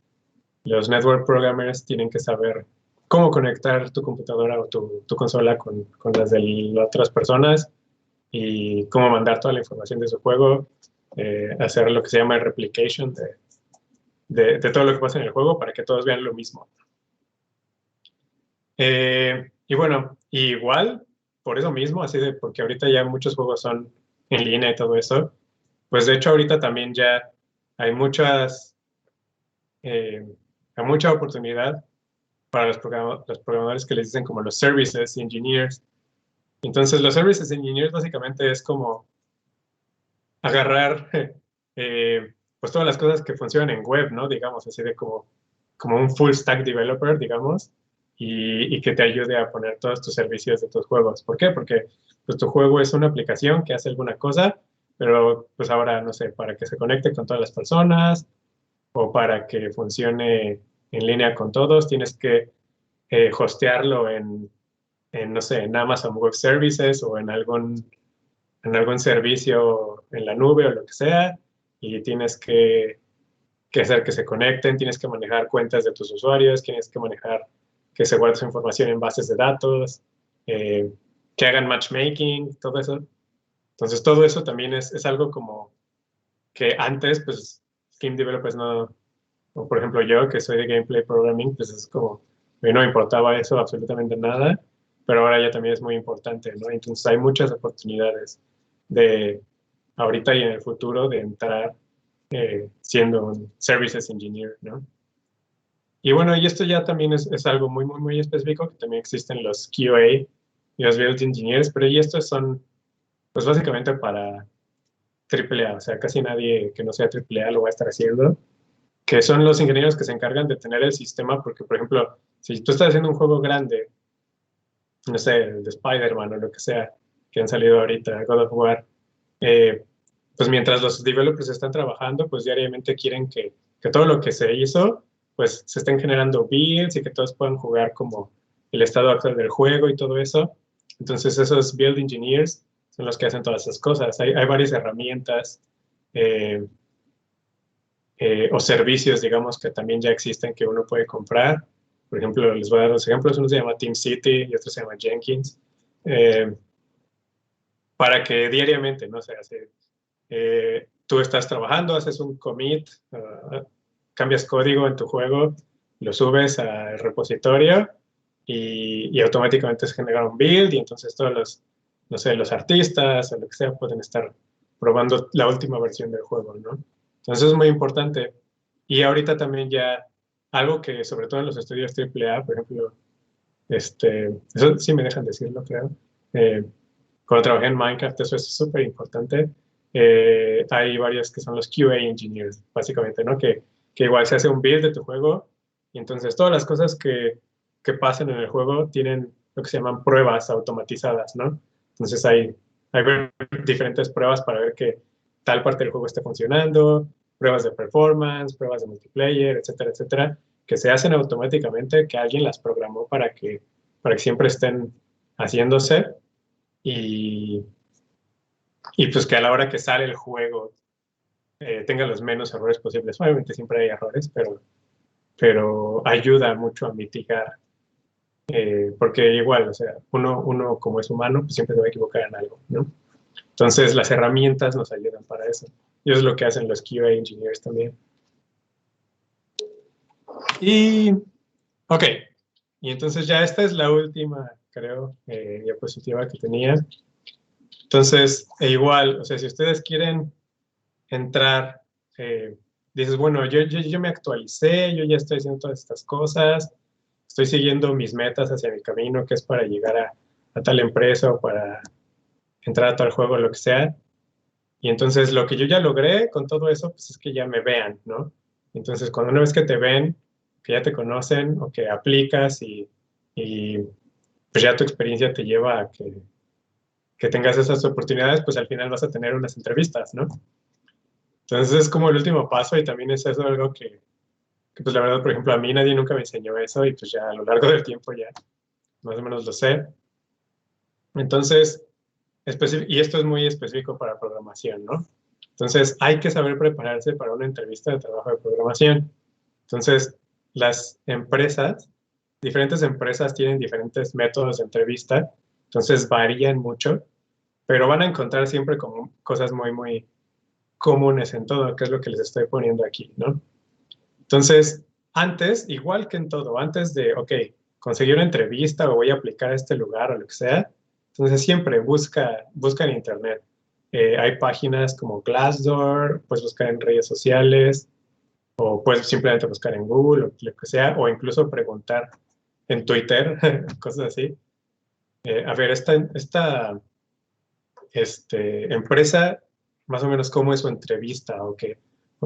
los network programmers tienen que saber cómo conectar tu computadora o tu consola con las de las otras personas y cómo mandar toda la información de su juego, hacer lo que se llama el replication de todo lo que pasa en el juego para que todos vean lo mismo. Y bueno, igual, por eso mismo, porque ahorita ya muchos juegos son en línea y todo eso, pues de hecho ahorita también ya hay eh, hay mucha oportunidad para los programadores que les dicen como los services engineers. Entonces, los services engineers básicamente es como agarrar pues todas las cosas que funcionan en web, ¿no? Digamos, así de como un full stack developer, digamos, y que te ayude a poner todos tus servicios de tus juegos. ¿Por qué? Porque pues, tu juego es una aplicación que hace alguna cosa, pero pues ahora, no sé, para que se conecte con todas las personas o para que funcione en línea con todos, tienes que hostearlo no sé, en Amazon Web Services o en algún servicio en la nube o lo que sea, y tienes que hacer que se conecten, tienes que manejar cuentas de tus usuarios, tienes que manejar que se guarde su información en bases de datos, eh, que hagan matchmaking, todo eso. Entonces, todo eso también es algo como que antes, pues, game developers no, o por ejemplo yo, que soy de gameplay programming, pues es como, a mí no me importaba eso absolutamente nada, pero ahora ya también es muy importante, ¿no? Entonces hay muchas oportunidades de ahorita y en el futuro de entrar siendo un services engineer, ¿no? Y bueno, y esto ya también es algo muy, muy, muy específico, que también existen los QA y los build engineers, pero y estos son, pues básicamente para AAA, o sea, casi nadie que no sea AAA lo va a estar haciendo, que son los ingenieros que se encargan de tener el sistema, porque, por ejemplo, si tú estás haciendo un juego grande, no sé, de Spider-Man o lo que sea, que han salido ahorita, God of War, eh, pues mientras los developers están trabajando, pues diariamente quieren que todo lo que se hizo, pues se estén generando builds y que todos puedan jugar como el estado actual del juego y todo eso. Entonces esos build engineers son los que hacen todas esas cosas. Hay varias herramientas eh, o servicios, digamos, que también ya existen que uno puede comprar. Por ejemplo, les voy a dar dos ejemplos. Uno se llama TeamCity y otro se llama Jenkins. Eh, para que diariamente, no sé, tú estás trabajando, haces un commit cambias código en tu juego, lo subes al repositorio y automáticamente se genera un build y entonces todos los, no sé, los artistas o lo que sea pueden estar probando la última versión del juego, ¿no? Entonces es muy importante. Y ahorita también ya algo que sobre todo en los estudios AAA, por ejemplo, eso sí me dejan decirlo, creo. Cuando trabajé en Minecraft, eso es súper importante. Hay varios que son los QA engineers, básicamente, ¿no? Que igual se hace un build de tu juego y entonces todas las cosas que pasan en el juego tienen lo que se llaman pruebas automatizadas, ¿no? Entonces hay diferentes pruebas para ver que tal parte del juego esté funcionando, pruebas de performance, pruebas de multiplayer, etcétera, etcétera, que se hacen automáticamente, que alguien las programó para que siempre estén haciéndose y, y pues que a la hora que sale el juego tenga los menos errores posibles. Obviamente siempre hay errores, pero ayuda mucho a mitigar, porque igual, o sea, uno como es humano, pues siempre se va a equivocar en algo, ¿no? Entonces las herramientas nos ayudan para eso. Y eso es lo que hacen los QA engineers también. Y, ok, y entonces ya esta es la última, creo, diapositiva que tenía. Entonces, igual, o sea, si ustedes quieren entrar, dices, bueno, yo me actualicé, yo ya estoy haciendo todas estas cosas, estoy siguiendo mis metas hacia mi camino, que es para llegar a tal empresa o para entrar a tal juego, lo que sea. Y entonces lo que yo ya logré con todo eso, pues es que ya me vean, ¿no? Entonces, cuando una vez que te ven, que ya te conocen o que aplicas y pues ya tu experiencia te lleva a que tengas esas oportunidades, pues al final vas a tener unas entrevistas, ¿no? Entonces es como el último paso y también es eso algo que pues la verdad, por ejemplo, a mí nadie nunca me enseñó eso y pues ya a lo largo del tiempo ya más o menos lo sé. Entonces, y esto es muy específico para programación, ¿no? Entonces, hay que saber prepararse para una entrevista de trabajo de programación. Entonces, las empresas, diferentes empresas tienen diferentes métodos de entrevista, entonces varían mucho, pero van a encontrar siempre como cosas muy, muy comunes en todo, que es lo que les estoy poniendo aquí, ¿no? Entonces, antes, igual que en todo, antes de, ok, conseguir una entrevista o voy a aplicar a este lugar o lo que sea, entonces siempre busca en Internet. Hay páginas como Glassdoor, puedes buscar en redes sociales o puedes simplemente buscar en Google o lo que sea, o incluso preguntar en Twitter, cosas así. A ver, empresa, más o menos cómo es su entrevista o qué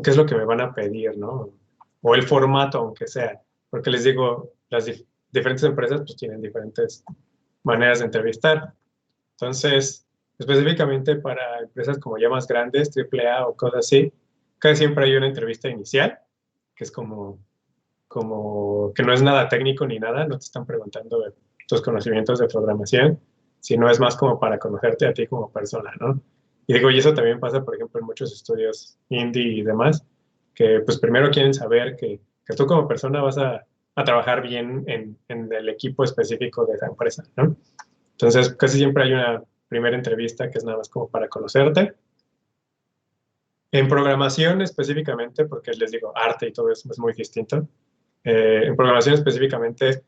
es lo que me van a pedir, ¿no? O el formato, aunque sea. Porque les digo, las diferentes empresas pues tienen diferentes maneras de entrevistar. Entonces, específicamente para empresas como ya más grandes, AAA o cosas así, casi siempre hay una entrevista inicial, que es como que no es nada técnico ni nada, no te están preguntando de tus conocimientos de programación, sino es más como para conocerte a ti como persona, ¿no? Y digo, y eso también pasa, por ejemplo, en muchos estudios indie y demás, que pues primero quieren saber que tú como persona vas a trabajar bien en el equipo específico de esa empresa, ¿no? Entonces, casi siempre hay una primera entrevista que es nada más como para conocerte. En programación específicamente, porque les digo, arte y todo eso es muy distinto. En programación específicamente,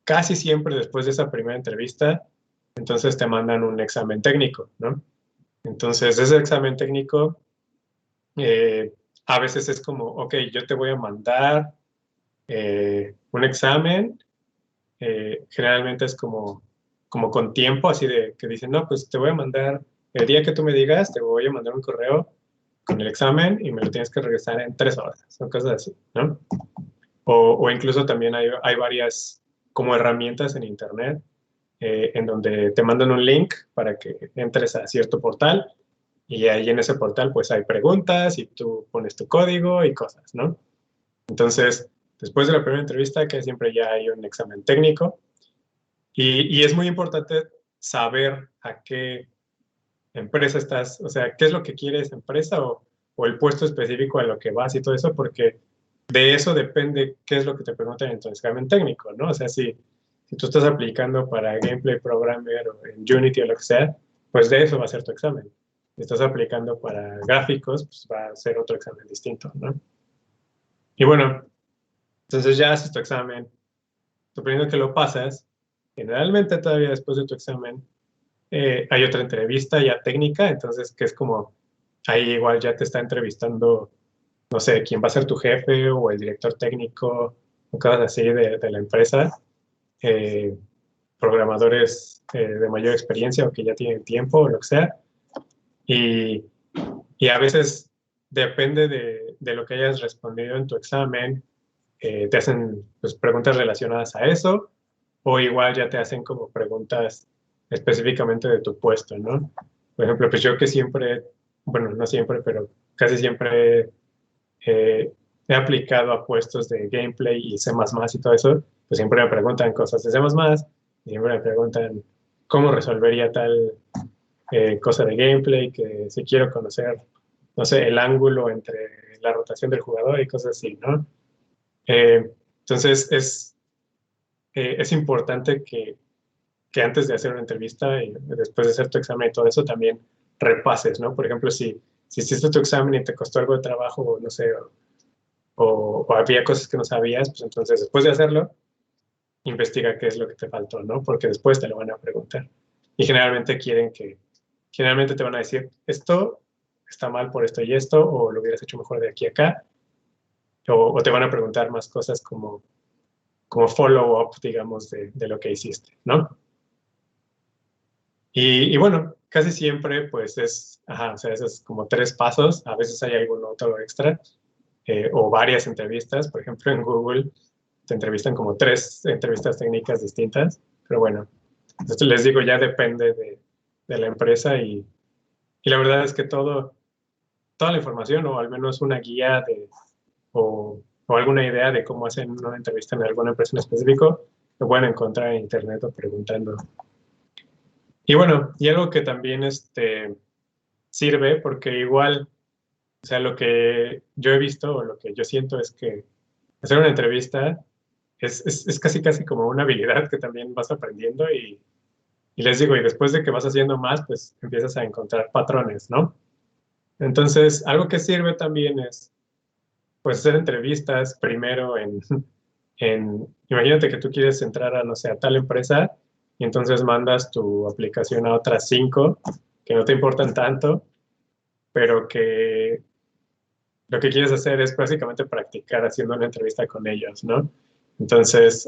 casi siempre después de esa primera entrevista, entonces te mandan un examen técnico, ¿no? Entonces, ese examen técnico a veces es como, ok, yo te voy a mandar un examen, generalmente es como con tiempo, así de que dicen, no, pues te voy a mandar, el día que tú me digas, te voy a mandar un correo con el examen y me lo tienes que regresar en 3 horas, son cosas así, ¿no? O incluso también hay varias como herramientas en Internet en donde te mandan un link para que entres a cierto portal y ahí en ese portal pues hay preguntas y tú pones tu código y cosas, ¿no? Entonces, después de la primera entrevista, que siempre ya hay un examen técnico y es muy importante saber a qué empresa estás, o sea, qué es lo que quiere esa empresa o el puesto específico a lo que vas y todo eso, porque de eso depende qué es lo que te preguntan en tu examen técnico, ¿no? O sea, si tú estás aplicando para Gameplay Programmer o en Unity o lo que sea, pues de eso va a ser tu examen. Si estás aplicando para gráficos, pues va a ser otro examen distinto, ¿no? Y bueno, entonces ya haces tu examen, suponiendo que lo pasas, generalmente todavía después de tu examen hay otra entrevista ya técnica, entonces que es como, ahí igual ya te está entrevistando, no sé, quién va a ser tu jefe o el director técnico o cosas así de la empresa, eh, programadores de mayor experiencia o que ya tienen tiempo o lo que sea. Y, y a veces depende de lo que hayas respondido en tu examen, te hacen pues, preguntas relacionadas a eso, o igual ya te hacen como preguntas específicamente de tu puesto, ¿no? Por ejemplo, pues yo que siempre, bueno, no siempre, pero casi siempre he aplicado a puestos de gameplay y C++ y todo eso, pues siempre me preguntan cosas de C++, y siempre me preguntan cómo resolvería tal cosa de gameplay, que si quiero conocer, no sé, el ángulo entre la rotación del jugador y cosas así, ¿no? Entonces es importante que antes de hacer una entrevista y después de hacer tu examen y todo eso también repases, ¿no? Por ejemplo, si hiciste tu examen y te costó algo de trabajo, o no sé, o había cosas que no sabías, pues entonces después de hacerlo, investiga qué es lo que te faltó, ¿no? Porque después te lo van a preguntar. Y generalmente te van a decir, esto está mal por esto y esto, o lo hubieras hecho mejor de aquí a acá, o te van a preguntar más cosas como follow-up, digamos, de lo que hiciste, ¿no? Y bueno, casi siempre, pues ajá, o sea, esos como tres pasos, a veces hay algún otro extra, o varias entrevistas, por ejemplo, en Google te entrevistan como tres entrevistas técnicas distintas, pero bueno, esto les digo, ya depende de la empresa y la verdad es que toda la información o al menos una guía o alguna idea de cómo hacen una entrevista en alguna empresa en específico, lo pueden encontrar en internet o preguntando. Y bueno, y algo que también sirve, porque igual, o sea, lo que yo he visto o lo que yo siento es que hacer una entrevista es casi casi como una habilidad que también vas aprendiendo y les digo, y después de que vas haciendo más, pues empiezas a encontrar patrones, ¿no? Entonces, algo que sirve también es, pues, hacer entrevistas primero imagínate que tú quieres entrar a, no sé, a tal empresa y entonces mandas tu aplicación a otras cinco que no te importan tanto, pero que lo que quieres hacer es básicamente practicar haciendo una entrevista con ellos, ¿no? Entonces,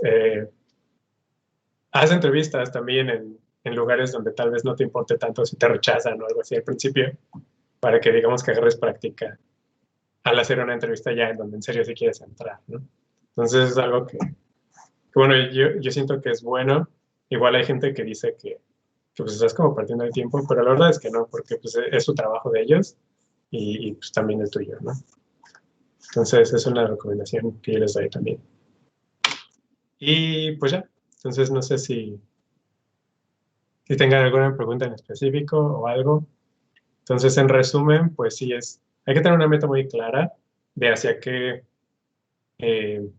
haz entrevistas también en lugares donde tal vez no te importe tanto si te rechazan o algo así al principio, para que digamos que agarres práctica al hacer una entrevista ya en donde en serio sí quieres entrar, ¿no? Entonces es algo que bueno, yo siento que es bueno. Igual hay gente que dice que pues estás como perdiendo el tiempo, pero la verdad es que no, porque pues es su trabajo de ellos y pues también el tuyo, ¿no? Entonces es una recomendación que yo les doy también. Y pues ya, entonces no sé si tengan alguna pregunta en específico o algo. Entonces, en resumen, pues sí hay que tener una meta muy clara de hacia qué, eh,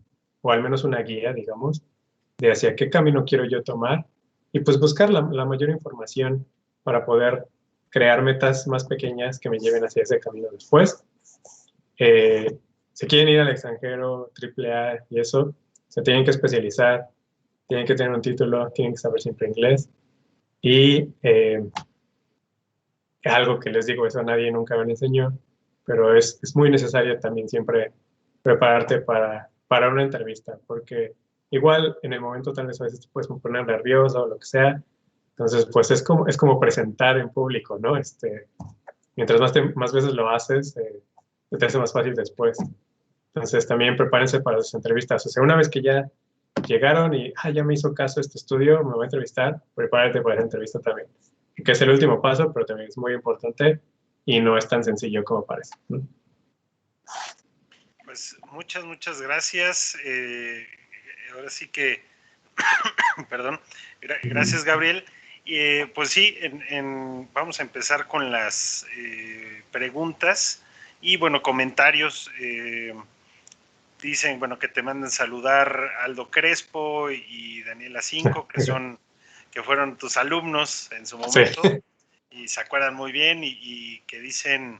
o al menos una guía, digamos, de hacia qué camino quiero yo tomar y pues buscar la mayor información para poder crear metas más pequeñas que me lleven hacia ese camino después. Eh, si quieren ir al extranjero, AAA y eso, se tienen que especializar, tienen que tener un título, tienen que saber siempre inglés y algo que les digo, eso a nadie nunca me lo enseñó, pero es muy necesario también siempre prepararte para una entrevista, porque igual en el momento tal vez a veces te puedes poner nervioso o lo que sea, entonces pues es como presentar en público, ¿no? Mientras más veces lo haces, te hace más fácil después. Entonces también prepárense para sus entrevistas, o sea, una vez que ya llegaron y ya me hizo caso este estudio, me voy a entrevistar, prepárate para esa entrevista también, que es el último paso, pero también es muy importante y no es tan sencillo como parece, ¿no? Pues muchas gracias. Ahora sí que, perdón, gracias Gabriel. Pues sí, vamos a empezar con las preguntas y bueno, comentarios. Dicen, bueno, que te mandan saludar Aldo Crespo y Daniela Cinco, que fueron tus alumnos en su Sí. momento y se acuerdan muy bien y que dicen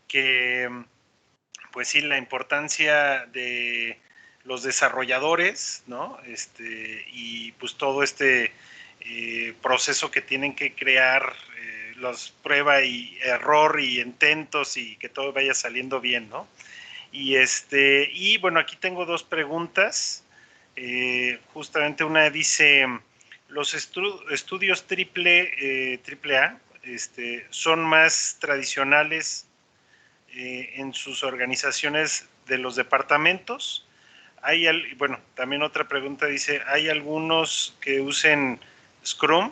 que pues sí, la importancia de los desarrolladores, ¿no? Y pues todo proceso que tienen que crear, los prueba y error y intentos y que todo vaya saliendo bien, ¿no? Y bueno, aquí tengo dos preguntas. Justamente una dice, los estudios triple A son más tradicionales en sus organizaciones de los departamentos. Bueno, también otra pregunta dice, ¿hay algunos que usen Scrum?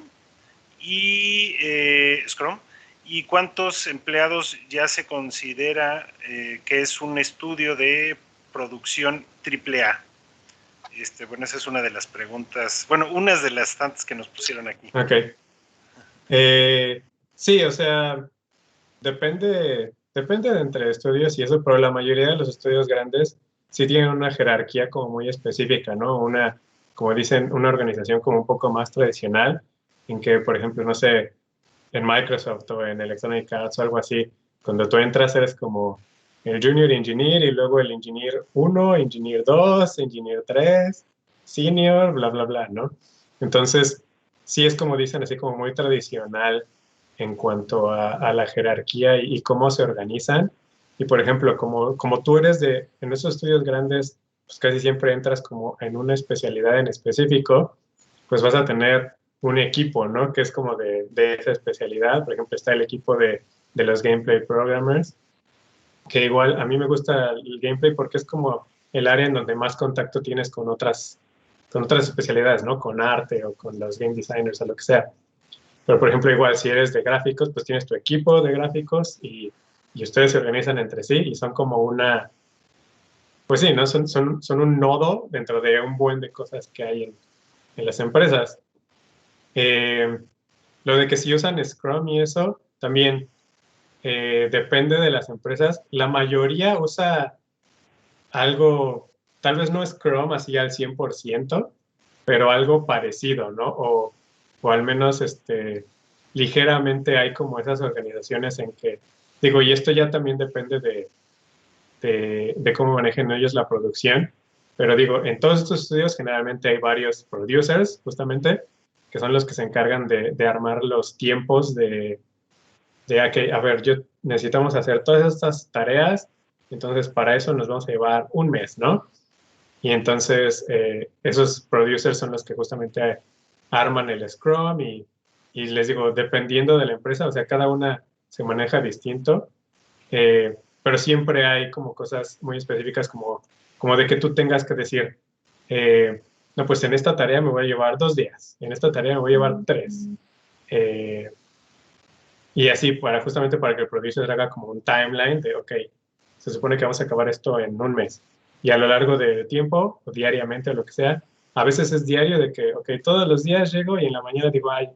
Scrum. ¿Y cuántos empleados ya se considera que es un estudio de producción triple A? Bueno, esa es una de las preguntas, bueno, unas de las tantas que nos pusieron aquí. Ok. Sí, o sea, depende de entre estudios y eso, pero la mayoría de los estudios grandes sí tienen una jerarquía como muy específica, ¿no? Como dicen, una organización como un poco más tradicional, en que, por ejemplo, no sé, en Microsoft o en Electronic Arts o algo así, cuando tú entras eres como el Junior Engineer y luego el Engineer 1, Engineer 2, Engineer 3, Senior, bla, bla, bla, ¿no? Entonces, sí es como dicen, así como muy tradicional en cuanto a la jerarquía y cómo se organizan. Y por ejemplo, como tú eres en esos estudios grandes, pues casi siempre entras como en una especialidad en específico, pues vas a tener un equipo, ¿no? Que es como de esa especialidad. Por ejemplo, está el equipo de los gameplay programmers, que igual a mí me gusta el gameplay porque es como el área en donde más contacto tienes con otras especialidades, ¿no? Con arte o con los game designers o lo que sea. Pero, por ejemplo, igual si eres de gráficos, pues tienes tu equipo de gráficos y ustedes se organizan entre sí y son como pues sí, ¿no? Son un nodo dentro de un buen de cosas que hay en las empresas. Eh, lo de que si usan Scrum y eso, también depende de las empresas. La mayoría usa algo, tal vez no Scrum así al 100%, pero algo parecido, ¿no? O al menos ligeramente hay como esas organizaciones en que, digo, y esto ya también depende de cómo manejen ellos la producción, pero digo, en todos estos estudios generalmente hay varios producers, justamente, que son los que se encargan de armar los tiempos a ver, necesitamos hacer todas estas tareas, entonces para eso nos vamos a llevar un mes, ¿no? Y entonces esos producers son los que justamente arman el Scrum y les digo, dependiendo de la empresa, o sea, cada una se maneja distinto, pero siempre hay como cosas muy específicas como de que tú tengas que decir, no, pues en esta tarea me voy a llevar 2 días, en esta tarea me voy a llevar 3. Y así, justamente para que el producer haga como un timeline de, ok, se supone que vamos a acabar esto en un mes. Y a lo largo del tiempo, o diariamente, o lo que sea, a veces es diario de que, ok, todos los días llego y en la mañana digo, ay,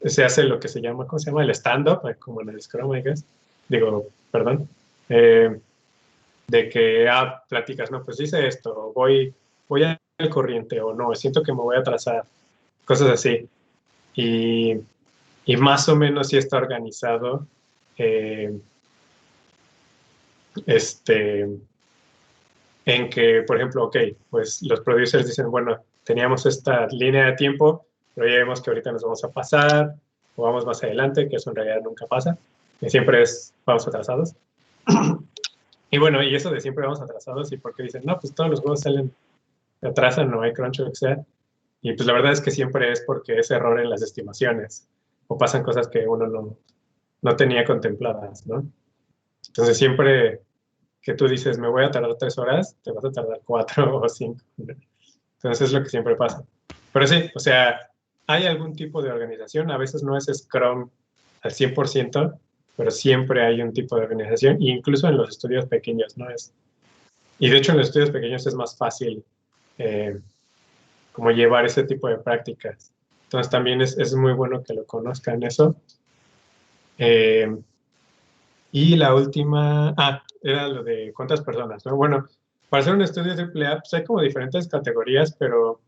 se hace lo que se llama, ¿cómo se llama? El stand-up, como en el Scrum, I guess. Digo, perdón. De que, platicas, no, pues hice esto, voy al corriente, o no, siento que me voy a atrasar, cosas así. Y y más o menos sí está organizado eh, este, en que, por ejemplo, ok, pues los producers dicen, bueno, teníamos esta línea de tiempo, pero ya vemos que ahorita nos vamos a pasar o vamos más adelante, que eso en realidad nunca pasa, que siempre vamos atrasados. Y bueno, y eso de siempre vamos atrasados y porque dicen, no, pues todos los juegos salen, atrasan, no hay crunch o lo que sea. Y pues la verdad es que siempre es porque es error en las estimaciones o pasan cosas que uno no tenía contempladas, ¿no? Entonces siempre que tú dices, me voy a tardar 3 horas, te vas a tardar 4 o 5. Entonces es lo que siempre pasa. Pero sí, o sea, hay algún tipo de organización, a veces no es Scrum al 100%, pero siempre hay un tipo de organización, e incluso en los estudios pequeños, ¿no? Y de hecho en los estudios pequeños es más fácil eh, como llevar ese tipo de prácticas. Entonces también es muy bueno que lo conozcan eso. Eh, Y la última, era lo de cuántas personas, ¿no? Bueno, para hacer un estudio AAA, pues hay como diferentes categorías, pero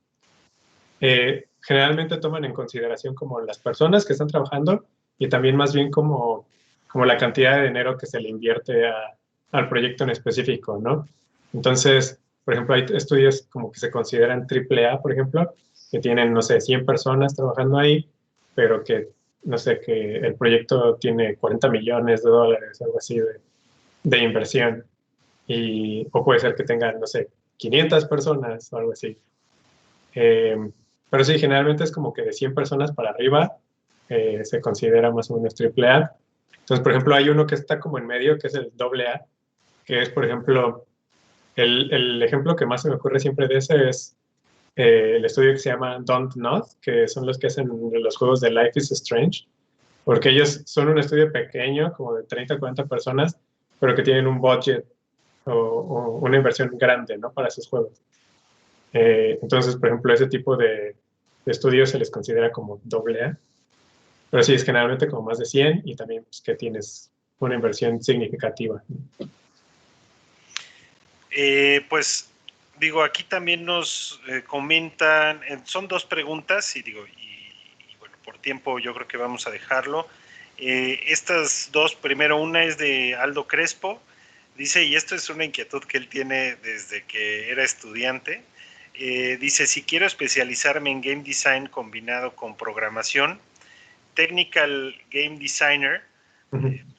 generalmente toman en consideración como las personas que están trabajando y también más bien como la cantidad de dinero que se le invierte al proyecto en específico, ¿no? Entonces, por ejemplo, hay estudios como que se consideran triple A, por ejemplo, que tienen, no sé, 100 personas trabajando ahí, pero que, no sé, que el proyecto tiene 40 millones de dólares, algo así de inversión. O puede ser que tengan, no sé, 500 personas o algo así. Eh, pero sí, generalmente es como que de 100 personas para arriba se considera más o menos triple A. Entonces, por ejemplo, hay uno que está como en medio, que es el doble A, que es, por ejemplo, el ejemplo que más se me ocurre siempre de ese es el estudio que se llama Don't Not, que son los que hacen los juegos de Life is Strange, porque ellos son un estudio pequeño, como de 30 o 40 personas, pero que tienen un budget o una inversión grande, ¿no? Para sus juegos. Entonces, por ejemplo, ese tipo de estudios se les considera como doble A, pero sí, es generalmente como más de 100 y también pues, que tienes una inversión significativa. Pues digo, aquí también nos comentan, son dos preguntas y digo, y bueno, por tiempo yo creo que vamos a dejarlo. Estas dos, primero una es de Aldo Crespo, dice, y esto es una inquietud que él tiene desde que era estudiante, dice, si quiero especializarme en game design combinado con programación, technical game designer,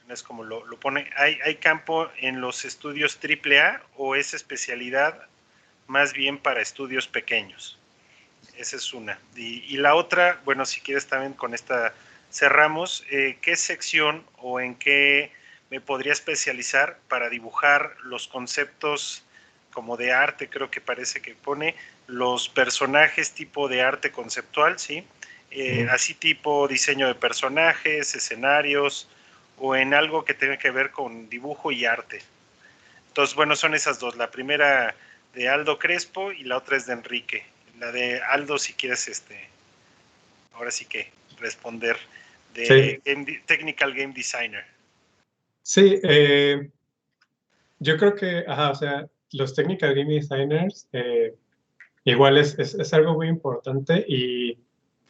es como lo pone, ¿hay campo en los estudios AAA o es especialidad más bien para estudios pequeños? Esa es una. Y la otra, bueno, si quieres también con esta cerramos, ¿qué sección o en qué me podría especializar para dibujar los conceptos como de arte? Creo que parece que pone los personajes tipo de arte conceptual, ¿sí? Así tipo diseño de personajes, escenarios, o en algo que tenga que ver con dibujo y arte. Entonces, bueno, son esas dos. La primera de Aldo Crespo y la otra es de Enrique. La de Aldo, si quieres, ahora sí que responder, de Sí, Technical Game Designer. sí yo creo que, ajá, o sea, los technical game designers igual es algo muy importante y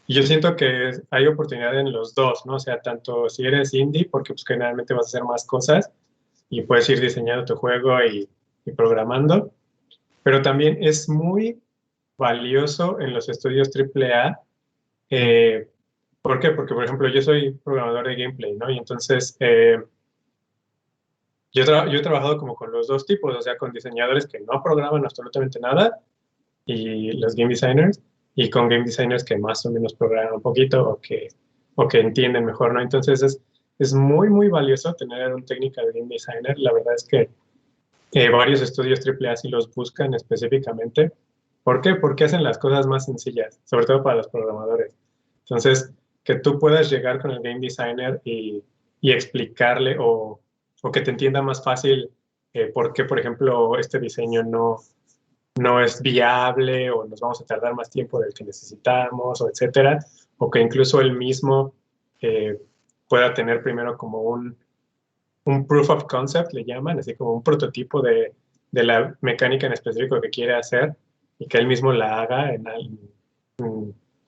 yo siento que hay oportunidad en los dos, ¿no? O sea, tanto si eres indie, porque pues generalmente vas a hacer más cosas y puedes ir diseñando tu juego y programando, pero también es muy valioso en los estudios AAA. Eh, ¿Por qué? Porque, por ejemplo, yo soy programador de gameplay, ¿no? Y entonces yo he trabajado como con los dos tipos, o sea, con diseñadores que no programan absolutamente nada y los game designers, y con game designers que más o menos programan un poquito o que entienden mejor, ¿no? Entonces es muy, muy valioso tener un technical game designer. La verdad es que varios estudios AAA sí los buscan específicamente. ¿Por qué? Porque hacen las cosas más sencillas, sobre todo para los programadores. Entonces, que tú puedas llegar con el game designer y explicarle o que te entienda más fácil por qué, por ejemplo, este diseño no es viable o nos vamos a tardar más tiempo del que necesitamos, o etcétera, o que incluso él mismo eh, pueda tener primero como un proof of concept, le llaman, así como un prototipo de la mecánica en específico que quiere hacer y que él mismo la haga,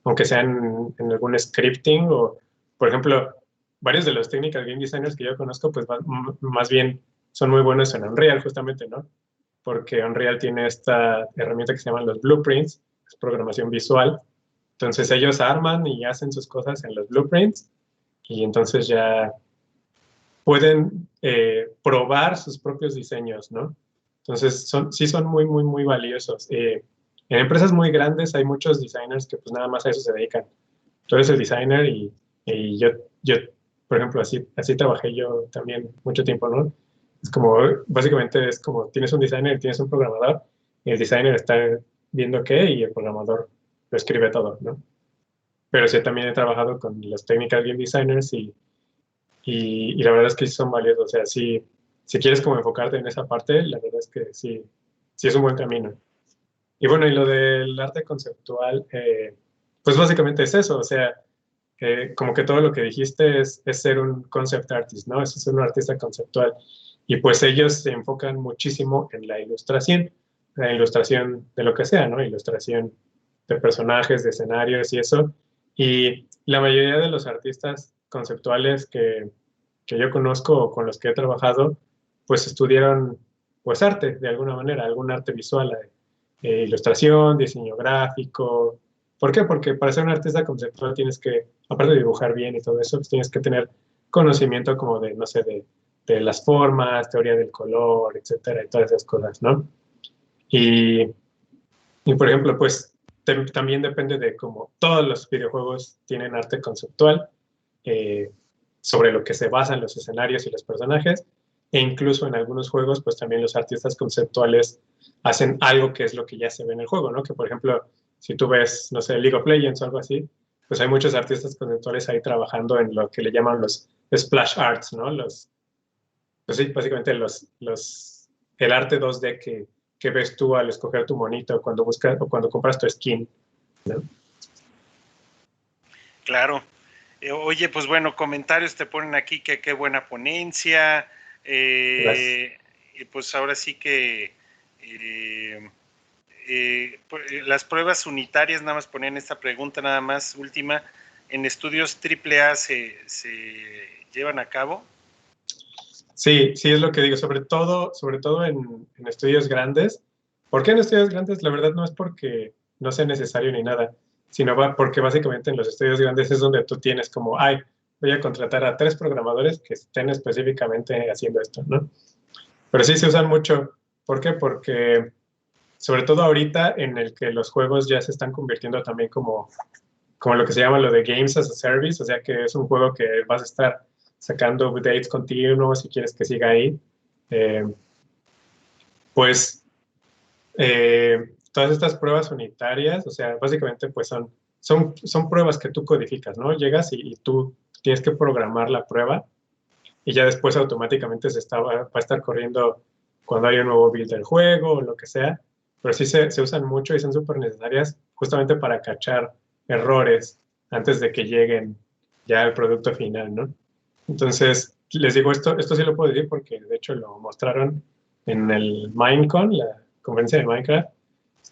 aunque sea en algún scripting o, por ejemplo, varios de los technical game designers que yo conozco, pues más bien son muy buenos en Unreal, justamente, ¿no? Porque Unreal tiene esta herramienta que se llaman los blueprints, es programación visual. Entonces ellos arman y hacen sus cosas en los blueprints y entonces ya pueden probar sus propios diseños, ¿no? Entonces sí son muy, muy, muy valiosos. En empresas muy grandes hay muchos designers que pues nada más a eso se dedican. Tú eres el designer y yo, por ejemplo, así trabajé yo también mucho tiempo, ¿no? Es como, básicamente es como tienes un designer y tienes un programador, y el designer está viendo qué y el programador lo escribe todo, ¿no? Pero sí también he trabajado con los technical game designers y la verdad es que sí son valiosos. O sea, si quieres como enfocarte en esa parte, la verdad es que sí es un buen camino. Y bueno, y lo del arte conceptual, pues básicamente es eso. O sea, como que todo lo que dijiste es ser un concept artist, ¿no? Es ser un artista conceptual. Y pues ellos se enfocan muchísimo en la ilustración de lo que sea, ¿no? Ilustración de personajes, de escenarios y eso. Y la mayoría de los artistas conceptuales que yo conozco o con los que he trabajado, pues estudiaron pues arte de alguna manera, algún arte visual, ilustración, diseño gráfico. ¿Por qué? Porque para ser un artista conceptual tienes que, aparte de dibujar bien y todo eso, pues tienes que tener conocimiento como de, no sé, de las formas, teoría del color, etcétera, y todas esas cosas, ¿no? Y, y por ejemplo, pues también depende de cómo todos los videojuegos tienen arte conceptual, eh, sobre lo que se basan los escenarios y los personajes, e incluso en algunos juegos, pues también los artistas conceptuales hacen algo que es lo que ya se ve en el juego, ¿no? Que por ejemplo, si tú ves, no sé, League of Legends o algo así, pues hay muchos artistas conceptuales ahí trabajando en lo que le llaman los splash arts, ¿no? Pues sí, básicamente el arte 2D que ves tú al escoger tu monito cuando buscas o cuando compras tu skin, ¿no? Claro. Oye, pues bueno, comentarios te ponen aquí que qué buena ponencia. Gracias. Y pues ahora sí que las pruebas unitarias, nada más ponían esta pregunta, nada más última. ¿En estudios AAA se llevan a cabo? Sí, sí es lo que digo, sobre todo en estudios grandes. ¿Por qué en estudios grandes? La verdad no es porque no sea necesario ni nada, sino porque básicamente en los estudios grandes es donde tú tienes como, ay, voy a contratar a 3 programadores que estén específicamente haciendo esto, ¿no? Pero sí se usan mucho. ¿Por qué? Porque sobre todo ahorita en el que los juegos ya se están convirtiendo también como lo que se llama lo de Games as a Service, o sea que es un juego que vas a estar sacando updates continuos si quieres que siga ahí. Eh, pues todas estas pruebas unitarias, o sea, básicamente pues son pruebas que tú codificas, ¿no? Llegas y tú tienes que programar la prueba y ya después automáticamente va a estar corriendo cuando hay un nuevo build del juego o lo que sea, pero sí se usan mucho y son súper necesarias justamente para cachar errores antes de que lleguen ya al producto final, ¿no? Entonces, les digo, esto sí lo puedo decir porque de hecho lo mostraron en el Minecon, la conferencia de Minecraft.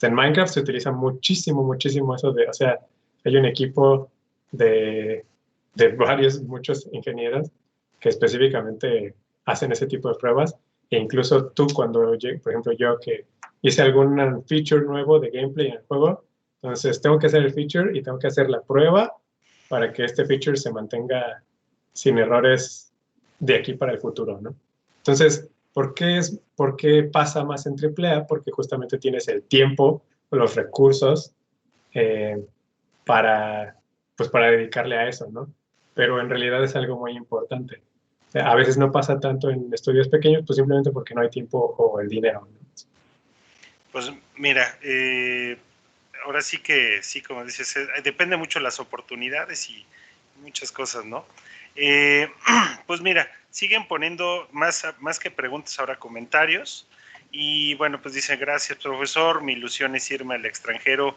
En Minecraft se utiliza muchísimo, muchísimo eso de, o sea, hay un equipo de, de varios, muchos ingenieros que específicamente hacen ese tipo de pruebas. E incluso tú cuando, por ejemplo, yo que hice algún feature nuevo de gameplay en el juego, entonces tengo que hacer el feature y tengo que hacer la prueba para que este feature se mantenga sin errores de aquí para el futuro, ¿no? Entonces, por qué pasa más en AAA? Porque justamente tienes el tiempo, los recursos eh, para, pues para dedicarle a eso, ¿no? Pero en realidad es algo muy importante. O sea, a veces no pasa tanto en estudios pequeños, pues simplemente porque no hay tiempo o el dinero, ¿no? Pues mira, ahora sí que sí, como dices, depende mucho de las oportunidades y muchas cosas, ¿no? Eh, pues mira, siguen poniendo más que preguntas, ahora comentarios. Y bueno, pues dicen, gracias profesor, mi ilusión es irme al extranjero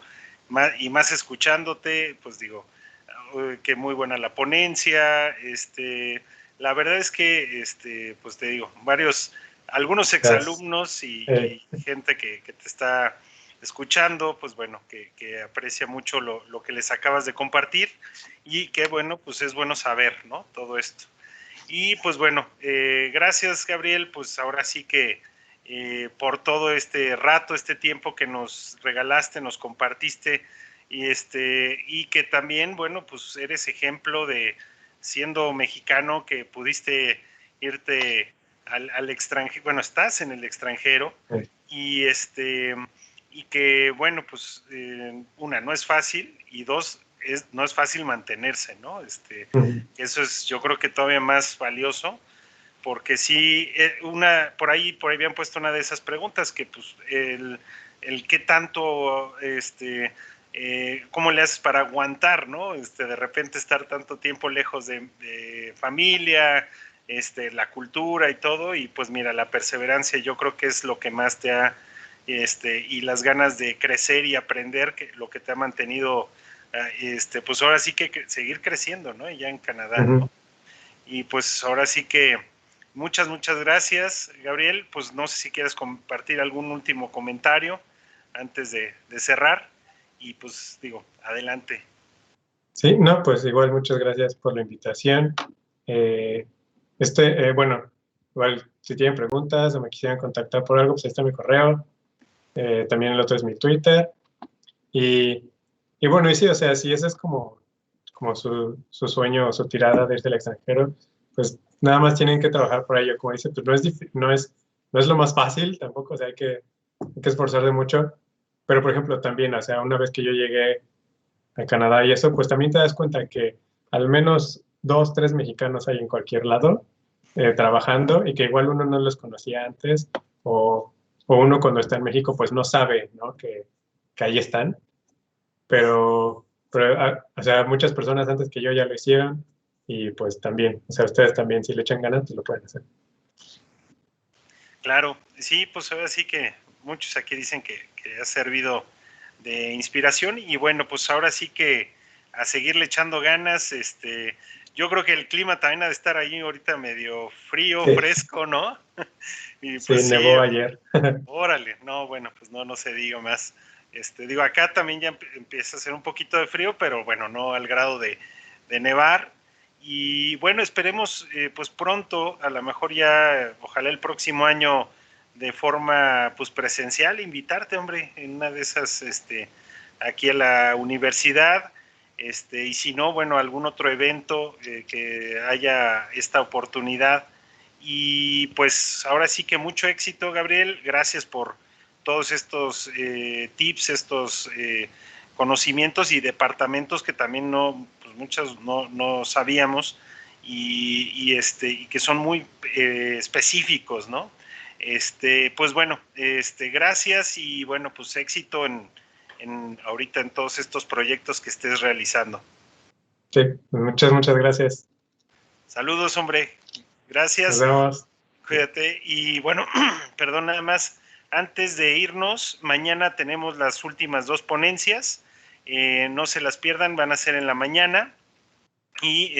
y más escuchándote, pues digo, que muy buena la ponencia, la verdad es que, pues te digo, algunos Gracias. exalumnos y gente que te está escuchando, pues bueno, que aprecia mucho lo que les acabas de compartir y que bueno, pues es bueno saber, ¿no? Todo esto. Y pues bueno, gracias Gabriel, pues ahora sí que por todo este rato, este tiempo que nos regalaste, nos compartiste y que también, bueno, pues eres ejemplo de siendo mexicano que pudiste irte al extranjero, bueno, estás en el extranjero y y que bueno, pues una, no es fácil y dos, no es fácil mantenerse, ¿no? Eso es yo creo que todavía más valioso porque sí, por ahí habían puesto una de esas preguntas que pues el qué tanto, cómo le haces para aguantar, ¿no? De repente estar tanto tiempo lejos de familia, la cultura y todo, y pues mira, la perseverancia yo creo que es lo que más te ha, y las ganas de crecer y aprender, que lo que te ha mantenido, pues ahora sí que seguir creciendo, ¿no? Ya en Canadá, ¿no? Y pues ahora sí que muchas gracias, Gabriel. Pues no sé si quieres compartir algún último comentario antes de cerrar. Y pues digo, adelante. Sí, no, pues igual muchas gracias por la invitación. Bueno, igual si tienen preguntas o me quisieran contactar por algo, pues ahí está mi correo. También el otro es mi Twitter. Y bueno, y sí, o sea, si ese es como su sueño o su tirada de irse al extranjero, pues nada más tienen que trabajar por ello. Como dice, pues no es lo más fácil tampoco, o sea, hay que esforzar de mucho. Pero, por ejemplo, también, o sea, una vez que yo llegué a Canadá y eso, pues también te das cuenta que al menos 2, 3 mexicanos hay en cualquier lado trabajando y que igual uno no los conocía antes o uno cuando está en México pues no sabe, ¿no? Que ahí están, pero o sea, muchas personas antes que yo ya lo hicieron y pues también, o sea, ustedes también si le echan ganas, pues lo pueden hacer. Claro, sí, pues ahora sí que muchos aquí dicen que ha servido de inspiración y bueno, pues ahora sí que a seguirle echando ganas, yo creo que el clima también ha de estar ahí ahorita medio frío, Sí, fresco, ¿no? Y sí, pues sí, nevó ayer. órale, no, bueno, pues no se diga más. Digo, acá también ya empieza a hacer un poquito de frío, pero bueno, no al grado de nevar. Y bueno, esperemos pues pronto, a lo mejor ya, ojalá el próximo año de forma pues presencial, invitarte, hombre, en una de esas, aquí a la universidad, y si no, bueno, algún otro evento que haya esta oportunidad. Y pues ahora sí que mucho éxito, Gabriel. Gracias por todos estos tips, estos conocimientos y departamentos que también pues muchos no sabíamos y que son muy específicos, ¿no? Pues bueno, gracias y bueno, pues éxito ahorita en todos estos proyectos que estés realizando. Sí, muchas gracias. Saludos, hombre. Nos Gracias. vemos. Cuídate. Y bueno, perdón, nada más, antes de irnos, mañana tenemos las últimas 2 ponencias. No se las pierdan, van a ser en la mañana. Y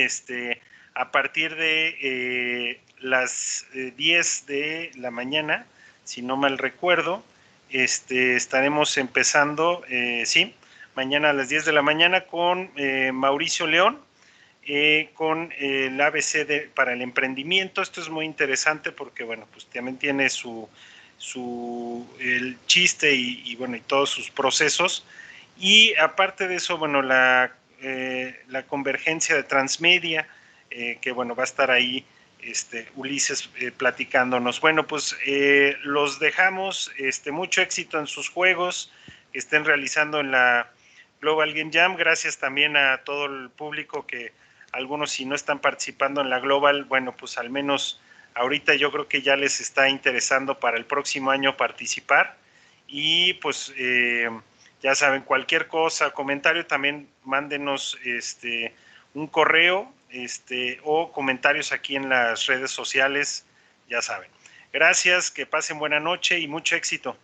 a partir de las 10 de la mañana, si no mal recuerdo, estaremos empezando, sí, mañana a las 10 de la mañana con Mauricio León, con el ABC para el emprendimiento. Esto es muy interesante porque, bueno, pues también tiene el chiste y, bueno, y todos sus procesos. Y aparte de eso, bueno, la convergencia de transmedia, que, bueno, va a estar ahí Ulises platicándonos. Bueno, pues los dejamos, mucho éxito en sus juegos que estén realizando en la Global Game Jam. Gracias también a todo el público que algunos si no están participando en la Global, bueno, pues al menos ahorita yo creo que ya les está interesando para el próximo año participar y pues ya saben, cualquier cosa, comentario también mándenos un correo o comentarios aquí en las redes sociales, ya saben. Gracias, que pasen buena noche y mucho éxito.